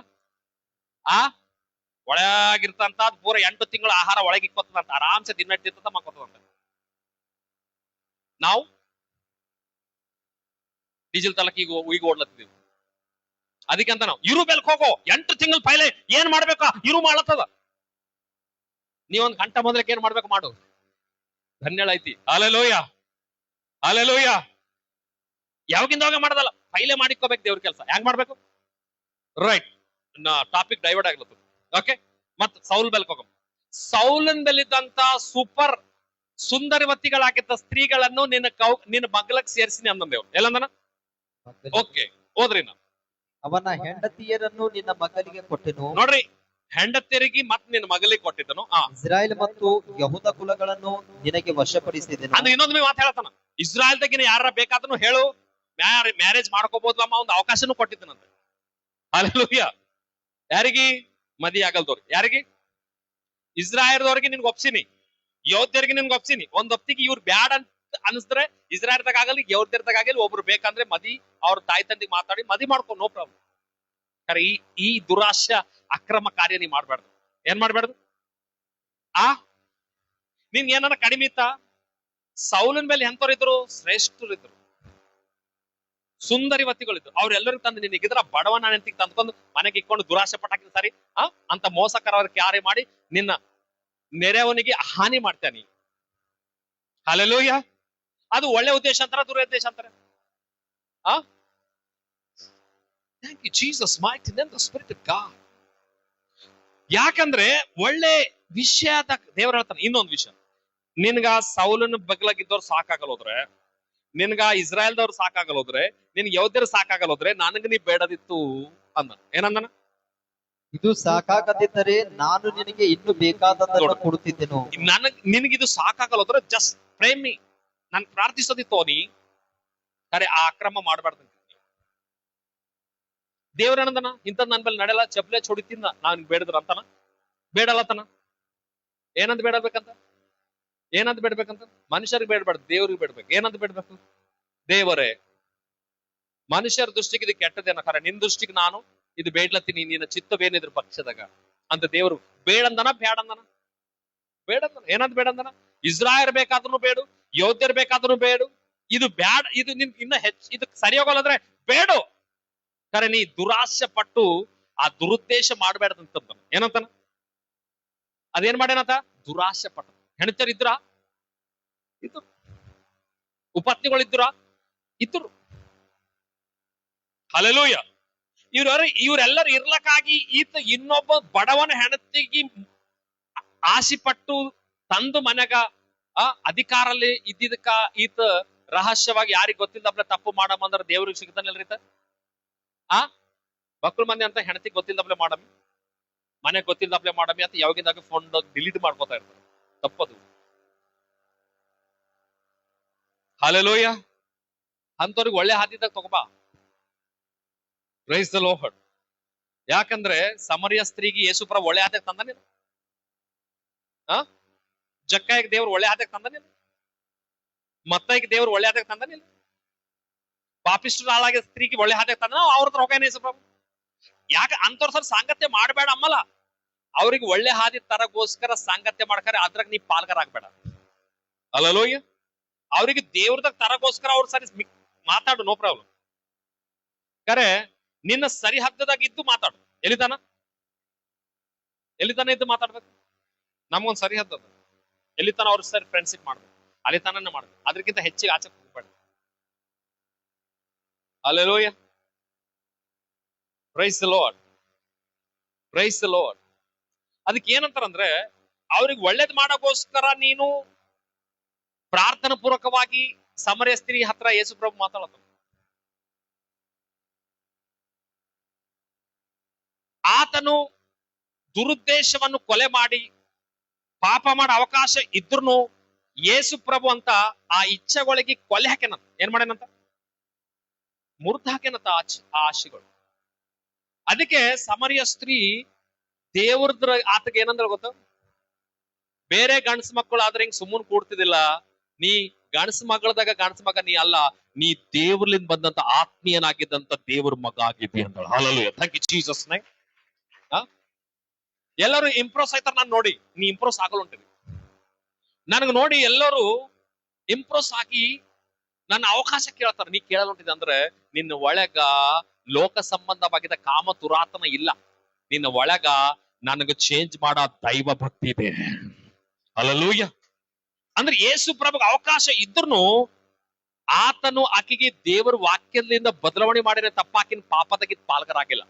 ಒಳಗಿರ್ತಂತ ಪೂರ 8 ತಿಂಗಳ ಆಹಾರ ಒಳಗೆ ಇಕ್ಕೋತದಂತ. ಆರಾಮ್ಸೆ ದಿನ ಮಾಡ್ಕೋತದಂತ. ನಾವು ಡೀಸೆಲ್ ತಲಕ್ ಈಗ ಓಡ್ಲತ್ತಿದೀವಿ. ಅದಕ್ಕೆ ಅಂತ ನಾವು ಇರು ಬೆಲ್ಕ್ ಹೋಗೋ 8 ತಿಂಗಳ ಪೈಲೆ ಏನ್ ಮಾಡ್ಬೇಕಾ ಇರು ಮಾಡ್ಲತ್ತದ. ನೀವೊಂದ್ ಗಂಟೆ ಮೊದಲಕ್ಕೆ ಏನ್ ಮಾಡ್ಬೇಕು ಮಾಡು. ಧನ್ಯಳ ಐತಿ. Hallelujah, hallelujah. ಯಾವಾಗಿಂದವಾಗ ಮಾಡೋದಲ್ಲ, ಪೈಲೆ ಮಾಡಿಕೋಬೇಕು ದೇವ್ರ ಕೆಲಸ. ಹೆಂಗ್ ಮಾಡ್ಬೇಕು? ರೈಟ್, ಟಾಪಿಕ್ ಡೈವರ್ಟ್ ಆಗ್ಲತ್ತದ. ಓಕೆ, ಮತ್ ಸೌಲ್ ಬೆಲ್ಕ್ ಹೋಗಮ್. ಸೌಲನ್ ಬೆಲ್ಲಿದ್ದಂತ ಸೂಪರ್ ಸುಂದರವತಿಗಳಾಗಿದ್ದ ಸ್ತ್ರೀಗಳನ್ನು ನಿನ್ನ ಮಗ್ಲಕ್ ಸೇರಿಸಿನಿ ಅಂದೇವ್. ಎಲ್ಲಂದನ? ಓಕೆ, ಹೋದ್ರಿ. ಅವನ ಹೆಂಡತಿಯರನ್ನು ನಿನ್ನ ಮಗಲಿಗೆ ಕೊಟ್ಟೆನು. ನೋಡ್ರಿ, ಹೆಂಡತಿಯರಿಗೆ ಮತ್ ನಿನ್ನ ಮಗಲಿಗೆ ಕೊಟ್ಟಿದ್ದನು. ಇಸ್ರಾಯೇಲ್ ಮತ್ತು ಯಹೂದ ಕುಲಗಳನ್ನು ನಿನಗೆ ವಶಪಡಿಸಿದೆನು. ಅಂದ್ರೆ ಇನ್ನೊಂದು ಮಾತು ಹೇಳತಾನ, ಇಸ್ರಾಯೇಲ್ದಾಗಿನ ಯಾರ ಬೇಕಾದ್ರೂ ಹೇಳು, ಮ್ಯಾರೇಜ್ ಮಾಡ್ಕೋಬಹುದು ಅಮ್ಮ, ಒಂದು ಅವಕಾಶನೂ ಕೊಟ್ಟಿದ್ದನಂತೆ. ಹಲ್ಲೆಲೂಯಾ. ಯಾರಿಗೆ? ಮದಿ ಆಗಲ್ದವ್ರಿಗೆ. ಯಾರಿಗೆ? ಇಸ್ರಾಯೇಲ್ದವ್ರಿಗೆ ನಿನ್ಗೆ ಒಪ್ಸಿನಿ, ಯೋಧ್ಯರಿಗೆ ನಿನ್ಗೆ ಒಪ್ಸಿನಿ. ಒಂದ್ ಹೊತ್ತಿಗೆ ಇವ್ರು ಬ್ಯಾಡ್ ಅಂತ ಅನ್ಸಿದ್ರೆ ಇಸ್ರಾಯೇಲ್ದಾಗ ಆಗಲಿ ಯೋಧ್ಯರ್ದಾಗ ಆಗಲಿ ಒಬ್ರು ಬೇಕಂದ್ರೆ ಮದಿ ಅವ್ರ ತಾಯಿ ತಂದಿಗೆ ಮಾತಾಡಿ ಮದಿ ಮಾಡ್ಕೊ, ನೋ ಪ್ರಾಬ್ಲಮ್. ಖರೆ ಈ ದುರಾಶ ಅಕ್ರಮ ಕಾರ್ಯ ನೀ ಮಾಡ್ಬಾರ್ದು. ಏನ್ ಮಾಡ್ಬಾರ್ದು? ನಿನ್ ಏನಾರ ಕಡಿಮೆ ಇತ್ತ? ಸೌಲನ ಮೇಲೆ ಎಂತವ್ರಿದ್ರು? ಶ್ರೇಷ್ಠರಿದ್ರು, ಸುಂದರಿವತಿಗಳಿದ್ರು. ಅವ್ರೆಲ್ಲರಿಗೂ ತಂದು ನಿನಗಿದ್ರ ಬಡವನ ಹೆಂಡತಿಗೆ ತಂದ್ಕೊಂಡು ಮನೆಗೆ ಇಕ್ಕೊಂಡು ದುರಾಶೆ ಪಟ್ಟಾಕಿದ ಸರಿ ಅಂತ ಮೋಸಕರವ್ರ ಕ್ಯಾರೆ ಮಾಡಿ ನಿನ್ನ ನೆರೆಯವನಿಗೆ ಹಾನಿ ಮಾಡ್ತಾನೆ. ಹಲ್ಲೆಲೂಯಾ. ಅದು ಒಳ್ಳೆ ಉದ್ದೇಶ ಅಂತಾರ, ದುರುದ್ದೇಶ ಅಂತಾರ? Thank you, Jesus, mighty name, the Spirit of God. ಯಾಕಂದ್ರೆ ಒಳ್ಳೆ ವಿಷಯದ ದೇವರು ಹೇಳ್ತಾನೆ. ಇನ್ನೊಂದು ವಿಷಯ, ನಿನ್ಗ ಸೌಲನ ಬಗ್ಲಾಗಿದ್ದವ್ರು ಸಾಕಾಗಲ್ಲೋದ್ರೆ, ನಿನ್ಗ ಇಸ್ರಾಯಲ್ದವ್ರು ಸಾಕಾಗಲ್ಲೋದ್ರೆ, ನಿನ್ ಯೌದ್ಯರು ಸಾಕಾಗಲ್ಲೋದ್ರೆ, ನನಗ ನೀ ಬೇಡದಿತ್ತು ಅಂದ. ಏನಂದನ? ಇದು ಸಾಕಾಗದಿದ್ದರೆ ನಾನು ನಿನಗೆ ಇನ್ನು ಬೇಕಾದದನ್ನು ಕೊಡುತ್ತಿದ್ದೆನು. ನಿನಗಿದು ಸಾಕಾಗಲ್ಲೋದ್ರೆ ಜಸ್ಟ್ ಪ್ರೇಮಿ, ನಾನು ಪ್ರಾರ್ಥಿಸೋದಿತ್ತು ನೀ ಕರೆ ಆ ಅಕ್ರಮ ಮಾಡಬಾರ್ದು. ದೇವ್ರೇನಂದನ? ಇಂಥದ್ ನನ್ ಮೇಲೆ ನಡೆಯಲ್ಲ, ಚಪ್ಲೆ ಚೊಡಿತಿನ ನಾನ್ ಬೇಡದ್ರ ಅಂತನ? ಬೇಡಲ್ಲತನ? ಏನಂತ ಬೇಡಬೇಕಂತ? ಏನಂತ ಬೇಡ್ಬೇಕಂತ? ಮನುಷ್ಯರಿಗೆ ಬೇಡಬಾರ್ದು, ದೇವ್ರಿಗೆ ಬೇಡ್ಬೇಕು. ಏನಂತ ಬೇಡ್ಬೇಕು? ದೇವರೇ, ಮನುಷ್ಯರ ದೃಷ್ಟಿಗೆ ಇದು ಕೆಟ್ಟದೇನ, ಖರೆ ನಿನ್ ದೃಷ್ಟಿಗೆ ನಾನು ಇದು ಬೇಡ್ಲತ್ತೀನಿ, ನಿನ್ನ ಚಿತ್ತವೇನಿದ್ರ ಪಕ್ಷದಾಗ ಅಂತ ದೇವ್ರು ಬೇಡಂದನ? ಬ್ಯಾಡಂದನ? ಬೇಡಂದನ. ಏನಂತ ಬೇಡಂದನ? ಇಸ್ರಾಯರ್ ಬೇಕಾದ್ರೂ ಬೇಡು, ಯೋಧ್ಯರ್ ಬೇಕಾದ್ರೂ ಬೇಡು, ಇದು ಬ್ಯಾಡ್, ಇದು ನಿನ್ ಇನ್ನ ಇದು ಸರಿ ಹೋಗಲ್ಲಂದ್ರೆ ಬೇಡು, ಖರೆ ನೀ ದುರಾಶೆ ಪಟ್ಟು ಆ ದುರುದ್ದೇಶ ಮಾಡಬೇಡದಂತ. ಏನಂತಾನ? ಅದೇನ್ ಮಾಡ್ಯಾನಂತ? ದುರಾಶೆ ಪಟ್ಟ. ಹೆಣ್ತರಿದ್ರ? ಇದ್ರು. ಉಪತ್ನಿಗಳಿದ್ರ? ಇದ್ರು. ಹಲ್ಲೆಲೂಯಾ. ಇವರೆಲ್ಲರೂ ಇರ್ಲಕ್ಕಾಗಿ ಈತ ಇನ್ನೊಬ್ಬ ಬಡವನ ಹೆಣತಿಗೆ ಆಸೆ ಪಟ್ಟು ತಂದು ಮನೆಗ ಅಧಿಕಾರಲ್ಲಿ ಇದ್ದಿದ್ದಕ್ಕ ಈತ ರಹಸ್ಯವಾಗಿ ಯಾರಿಗ್ ಗೊತ್ತಿಲ್ಲದಪ್ಲೆ ತಪ್ಪು ಮಾಡಮಂದ್ರ ದೇವ್ರಿಗೆ ಸಿಗ್ತಾನಿಲ್ರಿ ಈತ? ಮಕ್ಕಳು ಮಂದಿ ಅಂತ ಹೆಣತಿಗೆ ಗೊತ್ತಿಲ್ಲದಪ್ಲೆ ಮಾಡಮಿ, ಮನೆಗೆ ಗೊತ್ತಿಲ್ಲದಪ್ಲೆ ಮಾಡಮಿ ಅಂತ ಯಾವಾಗಿಂದಾಗ ಫೋನ್ ಡಿಲೀಟ್ ಮಾಡ್ಕೋತಾ ಇರ್ತಾರೆ. ತಪ್ಪದು. ಹಲ್ಲೆಲೂಯಾ. ಅಂತವ್ರಿಗೆ ಒಳ್ಳೆ ಹಾದಿದಾಗ ತಗೋಬಾ. Praise the Lord. ಯಾಕಂದ್ರೆ ಸಮರಿಯ ಸ್ತ್ರೀಗೆ ಯೇಸುಪ್ರಭು ಒಳ್ಳೆ ಹಾದಿಗೆ ತಂದನಿಲ್ಲ. ಜಕ್ಕಾಯಿಗೆ ದೇವ್ರು ಒಳ್ಳೆ ಹಾದಿಗೆ ತಂದನಿಲ್ಲ. ಮತ್ತೈಗೆ ದೇವ್ರು ಒಳ್ಳೆ ಹಾದಿಗೆ ತಂದನಿಲ್ಲ. ಪಾಪಿಸ್ಟರ್ ಹಾಳಾಗಿ ಸ್ತ್ರೀಗೆ ಒಳ್ಳೆ ಹಾದಿಗೆ ತಂದ, ಅವ್ರದ್ರ ಹೋಗೇನೆ ಯೇಸುಪ್ರಭು. ಯಾಕೆ ಅಂತವ್ರ ಸರ್ ಸಾಂಗತ್ಯ ಮಾಡಬೇಡ ಅಮ್ಮಲ್ಲ, ಅವ್ರಿಗೆ ಒಳ್ಳೆ ಹಾದಿ ತರಗೋಸ್ಕರ ಸಾಂಗತ್ಯ ಮಾಡ್ತಾರೆ, ಅದ್ರಾಗ ನೀ ಪಾಲ್ಗಾರ ಆಗ್ಬೇಡ. ಹಲ್ಲೆಲೂಯಾ. ಅವ್ರಿಗೆ ದೇವ್ರದಾಗ ತರಗೋಸ್ಕರ ಅವ್ರ ಸರಿ ಮಾತಾಡು, ನೋ ಪ್ರಾಬ್ಲಮ್. ಕರೆ ನಿನ್ನ ಸರಿ ಹದ್ದದಾಗ ಇದ್ದು ಮಾತಾಡು. ಎಲ್ಲಿತಾನ ಇದ್ದು ಮಾತಾಡ್ಬೇಕು. ನಮ್ಗೊಂದ್ ಸರಿ ಹದ್ದದ, ಎಲ್ಲಿತಾನ ಅವ್ರ ಸರಿ ಫ್ರೆಂಡ್ಶಿಪ್ ಮಾಡ್ಬೇಕು, ಅಲ್ಲಿ ತಾನೇ ಮಾಡ್ಬೇಕು. ಅದಕ್ಕಿಂತ ಹೆಚ್ಚಿಗೆ ಆಚೆ ಹೋಗ್ಬೇಡ. Hallelujah. Praise the Lord. Praise the Lord. ಅದಕ್ಕೆ ಏನಂತಾರಂದ್ರೆ, ಅವ್ರಿಗೆ ಒಳ್ಳೇದ್ ಮಾಡೋಗೋಸ್ಕರ ನೀನು ಪ್ರಾರ್ಥನಾ ಪೂರ್ವಕವಾಗಿ ಸಮರಿಯ ಸ್ತ್ರೀ ಹತ್ರ ಯೇಸು ಪ್ರಭು ಮಾತಾಡತ್ತ. ಆತನು ದುರುದ್ದೇಶವನ್ನು ಕೊಲೆ ಮಾಡಿ ಪಾಪ ಮಾಡೋ ಅವಕಾಶ ಇದ್ರೂ ಯೇಸು ಪ್ರಭು ಅಂತ ಆ ಇಚ್ಛೆಗಳಿಗೆ ಕೊಲೆ ಹಾಕ್ಯನಂತ. ಏನ್ ಮಾಡ್ಯಾನಂತ? ಮುರಿದು ಹಾಕ್ಯನಂತ ಆ ಆಶೆಗಳು. ಅದಕ್ಕೆ ಸಮರಿಯ ಸ್ತ್ರೀ ದೇವ್ರದ್ರ ಆತಗೆ ಏನಂದ್ರೆ ಗೊತ್ತ, ಬೇರೆ ಗಂಡಸ ಮಕ್ಕಳು ಆದ್ರೆ ಹಿಂಗ್ ಸುಮ್ಮನೆ ಕೂಡ್ತಿದಿಲ್ಲ, ನೀ ಗಂಡಸ ಮಗಳದಾಗ ಗಂಡಸ ಮಗ ನೀ ಅಲ್ಲ, ನೀ ದೇವ್ರಲಿಂದ ಬಂದಂತ ಆತ್ಮೀಯನಾಗಿದ್ದಂತ ದೇವ್ರ ಮಗ ಆಗಿದ್ದಿ ಅಂತ. Hallelujah. Thank you Jesus name. ಎಲ್ಲರೂ ಇಂಪ್ರೆಸ್ ಆಯ್ತಾರ ನಾನು ನೋಡಿ, ನೀ ಇಂಪ್ರೆಸ್ ಆಗಲ್ಲ ಹೊಂಟಿದಿ. ನನಗ್ ನೋಡಿ ಎಲ್ಲರೂ ಇಂಪ್ರೆಸ್ ಆಗಿ ನನ್ನ ಅವಕಾಶ ಕೇಳ್ತಾರ, ನೀ ಕೇಳಲ್ಲ ಹೊಂಟಿದೆ ಅಂದ್ರೆ ನಿನ್ನ ಒಳಗ ಲೋಕ ಸಂಬಂಧವಾಗಿದ್ದ ಕಾಮ ತುರಾತನ ಇಲ್ಲ, ನಿನ್ನ ಒಳಗ ನನಗ ಚೇಂಜ್ ಮಾಡೋ ದೈವ ಭಕ್ತಿ ಇದೆ. ಹಲ್ಲೆಲೂಯಾ. ಅಂದ್ರೆ ಯೇಸು ಪ್ರಭುಗೆ ಅವಕಾಶ ಇದ್ರೂ ಆತನು ಆಕೆಗೆ ದೇವರ ವಾಕ್ಯದಿಂದ ಬದಲಾವಣೆ ಮಾಡಿದ್ರೆ ತಪ್ಪಾಕಿನ ಪಾಪದಾಗಿದ್ದ ಪಾಲ್ಗರಾಗಿಲ್ಲ.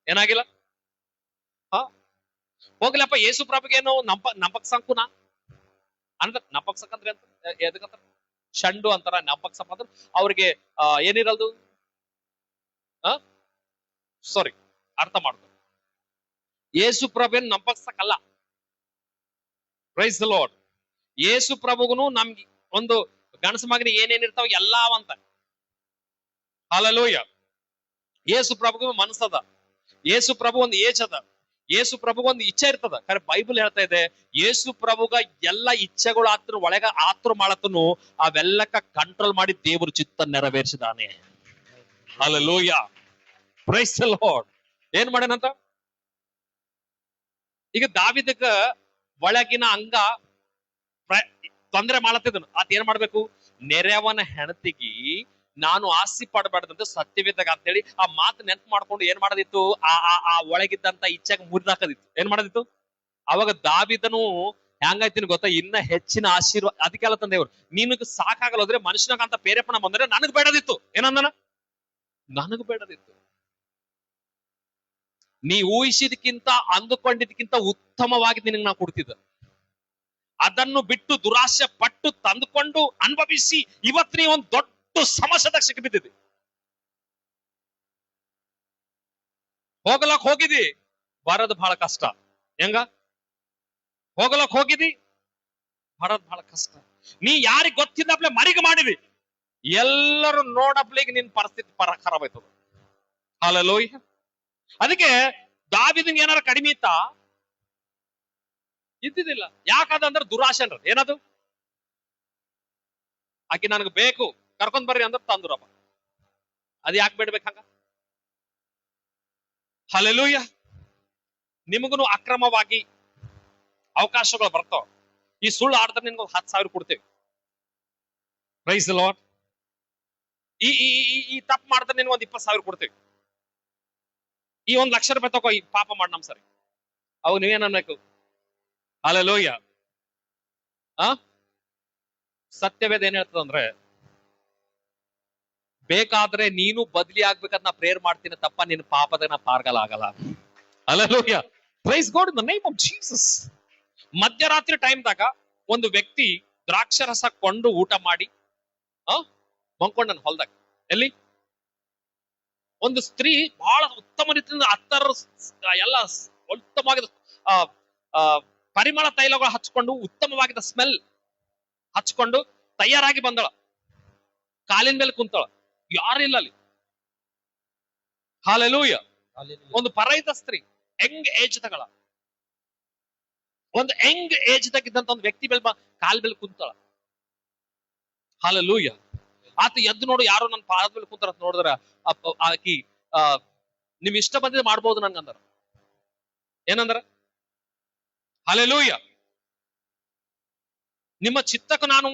ಏನಾಗಿಲ್ಲ? ಹೋಗ್ಲಪ್ಪ, ಯೇಸು ಪ್ರಭುಗೇನು ನಂಪಕ್ಸಂಕುನ ಅಂದ್ರೆ, ನಂಪಕ್ಸಕ್ ಅಂದ್ರೆ ಅಂತ ಎದಕ್ಕಂತ ಶಂಡು ಅಂತಾರ. ನಂಪಕ್ಸಪ್ಪ ಅಂದ್ರೆ ಅವ್ರಿಗೆ ಏನಿರಲ್ದು, ಸಾರಿ, ಅರ್ಥ ಮಾಡ್ತಾರೆ. ಯೇಸು ಪ್ರಭುನ್ ನಂಪಕ್ಸಕ್ಕಲ್ಲ. Praise the Lord. ಯೇಸು ಪ್ರಭುಗುನು ನಮ್ಗೆ ಒಂದು ಗಣಸ ಮಗನಿಗೆ ಏನೇನಿರ್ತಾವ ಎಲ್ಲಾವಂತ. ಹಲ್ಲೆಲೂಯಾ. ಯೇಸು ಪ್ರಭುಗೂ ಮನಸ್ಸದ, ಯೇಸು ಪ್ರಭು ಒಂದು ಏಜ್ ಅದ, ಯೇಸು ಪ್ರಭುಗ ಒಂದು ಇಚ್ಛೆ ಇರ್ತದ. ಖರೆ ಬೈಬಲ್ ಹೇಳ್ತಾ ಇದೆ, ಯೇಸು ಪ್ರಭುಗ ಎಲ್ಲ ಇಚ್ಛೆಗಳು ಆತನು ಒಳಗ ಆತರು ಮಾಡತನು ಅವೆಲ್ಲಕ್ಕ ಕಂಟ್ರೋಲ್ ಮಾಡಿ ದೇವ್ರ ಚಿತ್ತ ನೆರವೇರಿಸಿದಾನೆ. ಹಲ್ಲೆಲೂಯಾ. Praise the Lord. ಏನ್ ಮಾಡ್ಯಾನಂತ? ಈಗ ದಾವಿದಗ ಒಳಗಿನ ಅಂಗ ತೊಂದರೆ ಮಾಡತ್ತಿದ್ದನು. ಆತ ಏನ್ ಮಾಡ್ಬೇಕು? ನೆರೆಯವನ ಹೆಣತಿಗಿ ನಾನು ಆಸ್ತಿ ಪಡಬಾರ್ದಂತ ಸತ್ಯವೇದಾಗ ಅಂತ ಹೇಳಿ ಆ ಮಾತು ನೆನ್ಪು ಮಾಡ್ಕೊಂಡು ಏನ್ ಮಾಡೋದಿತ್ತು? ಆ ಒಳಗಿದ್ದಂತ ಇಚ್ಛೆಗೆ ಮುರಿದಾಕದಿತ್ತು. ಏನ್ ಮಾಡೋದಿತ್ತು? ಅವಾಗ ದಾವಿದನು ಹೆಂಗಾಯ್ತೀನಿ ಗೊತ್ತಾ? ಇನ್ನ ಹೆಚ್ಚಿನ ಆಶೀರ್ವಾದ. ಅದಕ್ಕೆಲ್ಲ ತಂದೇವ್ರು, ನಿನಗ್ ಸಾಕಾಗಲ್ಲ ಹೋದ್ರೆ ಮನುಷ್ಯನಾಗಂತ ಪ್ರೇರೇಪಣೆ ಬಂದ್ರೆ ನನಗ್ ಬೇಡದಿತ್ತು. ಏನಂದನ? ನನಗ್ ಬೇಡದಿತ್ತು. ನೀ ಊಹಿಸಿದಕ್ಕಿಂತ ಅಂದುಕೊಂಡಿದ್ದಕ್ಕಿಂತ ಉತ್ತಮವಾಗಿ ನಿನಗೆ ನಾ ಕೊಡ್ತಿದ್ದ. ಅದನ್ನು ಬಿಟ್ಟು ದುರಾಶೆ ಪಟ್ಟು ತಂದುಕೊಂಡು ಅನುಭವಿಸಿ ಇವತ್ತು ನೀ ಒಂದು ದೊಡ್ಡ ಸಮಸ್ಯೆದಾಗ ಸಿಕ್ಕಿಬಿದ್ದಿದೆ. ಹೋಗ್ಲಕ್ ಹೋಗಿದಿ, ಬರೋದು ಬಹಳ ಕಷ್ಟ. ಹೆಂಗ ಹೋಗ್ಲಕ್ ಹೋಗಿದಿ, ಬರೋದು ಬಹಳ ಕಷ್ಟ. ನೀ ಯಾರಿಗ್ ಗೊತ್ತಿದ್ದಪ್ಲೆ ಮರಿಗ ಮಾಡಿದಿ, ಎಲ್ಲರೂ ನೋಡಪ್ಲಿಗೆ ನಿನ್ ಪರಿಸ್ಥಿತಿ ಖರಾಬ್ ಆಯ್ತದ. ಹಲ್ಲೆಲೂಯಾ. ಅದಕ್ಕೆ ದಾವಿದನ್ ಏನಾರ ಕಡಿಮೆ ಇತ್ತಾ? ಇದ್ದಿದ್ದಿಲ್ಲ. ಯಾಕಂದ್ರೆ ದುರಾಶೆ ಅನ್ರ. ಏನದು? ಆಕಿ ನನಗ್ ಬೇಕು, ಕರ್ಕೊಂಡ್ ಬರ್ರಿ ಅಂದ್ರೆ ತಂದ್ರಪ್ಪ. ಅದ್ ಯಾಕೆ ಬಿಡ್ಬೇಕು ಹಂಗ? ಹಲ್ಲೆಲೂಯಾ. ನಿಮಗೂ ಅಕ್ರಮವಾಗಿ ಅವಕಾಶಗಳು ಬರ್ತಾವ. ಈ ಸುಳ್ಳು ಆಡಿದ್ರೆ ನಿನ್ಗೆ 10,000 ಕೊಡ್ತೇವೆ. Praise the Lord. ಈ ತಪ್ಪು ಮಾಡಿದ್ರೆ ನಿನ್ಗೆ 20,000 ಕೊಡ್ತೇವೆ. ಈ 1,00,000 ರೂಪಾಯಿ ತಗೋ, ಈ ಪಾಪ ಮಾಡಿ ನಮ್ ಸರಿ. ಅವಾಗ ನೀವೇನ್ ಅನ್ಬೇಕು? ಹಲ್ಲೆಲೂಯಾ. ಸತ್ಯವೇದ ಏನ್ ಹೇಳ್ತದಂದ್ರೆ, ಬೇಕಾದ್ರೆ ನೀನು ಬದಲಿ ಆಗ್ಬೇಕಂತ ನಾ ಪ್ರೇಯರ್ ಮಾಡ್ತೀನಿ, ತಪ್ಪ ನಿನ್ನ ಪಾಪದ ನಾ ಪಾರ್ಗಲ್ ಆಗಲ್ಲ. Hallelujah. Praise God in the name of Jesus. ಮಧ್ಯರಾತ್ರಿ ಟೈಮ್ದಾಗ ಒಂದು ವ್ಯಕ್ತಿ ದ್ರಾಕ್ಷರಸ ಕೊಂಡು ಊಟ ಮಾಡಿ ಮಲ್ಕೊಂಡನ ಹೊಲ್ದಾಗ. ಎಲ್ಲಿ? ಒಂದು ಸ್ತ್ರೀ ಬಹಳ ಉತ್ತಮ ರೀತಿಯಿಂದ ಎಲ್ಲ ಉತ್ತಮವಾಗಿದ್ದ ಪರಿಮಳ ತೈಲಗಳು ಹಚ್ಕೊಂಡು, ಉತ್ತಮವಾಗಿದ್ದ ಸ್ಮೆಲ್ ಹಚ್ಕೊಂಡು ತಯಾರಾಗಿ ಬಂದಳ. ಕಾಲಿನ ಮೇಲೆ ಕುಂತಳ, ಯಾರಿಲ್ಲ ಅಲ್ಲಿ. ಹಲ್ಲೆಲೂಯಾ. ಒಂದು ಪರೈತ ಸ್ತ್ರೀ, ಯಂಗ್ ಏಜ್ ತಗಳ, ಒಂದು ಯಂಗ್ ಏಜ್ ತಗಿದ್ದಂತ ಒಂದು ವ್ಯಕ್ತಿ ಕಾಲ್ ಮೇಲೆ ಕುಂತಳ. ಹಲ್ಲೆಲೂಯಾ. ಆತ ಎದ್ದು ನೋಡು, ಯಾರೋ ನನ್ನ ಪಾದದ ಮೇಲೆ ಕುಂತಾರ ನೋಡಿದ್ರ ಆಕಿ ನಿಮ್ ಇಷ್ಟ ಬಂದಿದೆ ಮಾಡ್ಬೋದು ನಂಗಂದ್ರ. ಏನಂದ್ರ? ಹಲ್ಲೆಲೂಯಾ. ನಿಮ್ಮ ಚಿತ್ತಕ್ಕೆ ನಾನು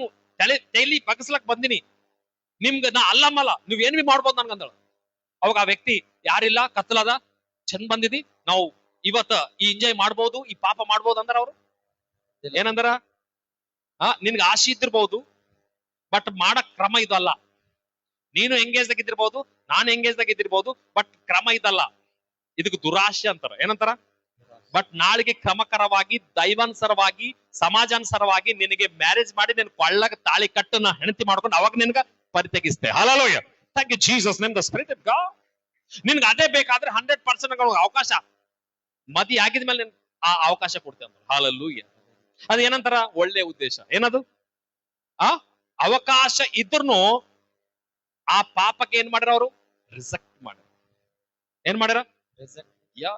ತೈಲಿ ಬಗ್ಸ್ಲಕ್ ಬಂದಿನಿ, ನಿಮ್ಗೆ ನಾ ಅಲ್ಲಮ್ಮಲ್ಲ, ನೀವ್ ಏನ್ ಬಿ ಮಾಡ್ಬೋದು ನನ್ಗಂದಳ. ಅವಾಗ ಆ ವ್ಯಕ್ತಿ, ಯಾರಿಲ್ಲ, ಕತ್ತಲದ, ಚಂದ ಬಂದಿದಿ, ನಾವು ಇವತ್ತ ಈ ಎಂಜಾಯ್ ಮಾಡ್ಬೋದು, ಈ ಪಾಪ ಮಾಡ್ಬೋದು ಅಂದ್ರ ಅವ್ರು ಏನಂದ್ರ? ನಿನ್ಗೆ ಆಶೆ ಇದ್ದಿರ್ಬಹುದು, ಬಟ್ ಮಾಡಕ್ ಕ್ರಮ ಇದಲ್ಲ. ನೀನು ಎಂಗೇಜ್ ಆಗಿದ್ದಿರ್ಬಹುದು, ನಾನು ಎಂಗೇಜ್ ಆಗಿದ್ದಿರ್ಬಹುದು, ಬಟ್ ಕ್ರಮ ಇದಲ್ಲ. ಇದಕ್ಕೆ ದುರಾಶೆ ಅಂತಾರ. ಏನಂತಾರ? ಬಟ್ ನಾಳೆಗೆ ಕ್ರಮಕರವಾಗಿ, ದೈವಾನುಸಾರವಾಗಿ, ಸಮಾಜಾನುಸಾರವಾಗಿ ನಿನಗೆ ಮ್ಯಾರೇಜ್ ಮಾಡಿ ನಿನ್ ಕೊಳ್ಳಗ ತಾಳಿ ಕಟ್ಟನ್ನ ಹೆಣತಿ ಮಾಡ್ಕೊಂಡು ಅವಾಗ ನಿನ್ಗ ಪರಿತೆಗಿಸ್ತೆ. Hallelujah. Thank you Jesus name the spirit of God. ನಿನ್ಗೆ ಅದೇ ಬೇಕಾದ್ರೆ 100% ಅವಕಾಶ ಮದಿ ಆಗಿದ್ಮೇಲೆ ಆ ಅವಕಾಶ ಕೊಡ್ತೇವೆ. ಹಲ್ಲೆಲೂಯಾ. ಅದು ಏನಂತಾರ? ಒಳ್ಳೆ ಉದ್ದೇಶ. ಏನದು? ಅವಕಾಶ ಇದ್ರೂ ಆ ಪಾಪಕ್ಕೆ ಏನ್ ಮಾಡ್ಯಾರ ಅವರು? ರಿಜೆಕ್ಟ್ ಮಾಡ್ಯಾರ. ಏನ್ ಮಾಡ್ಯಾರ? ಯಾ.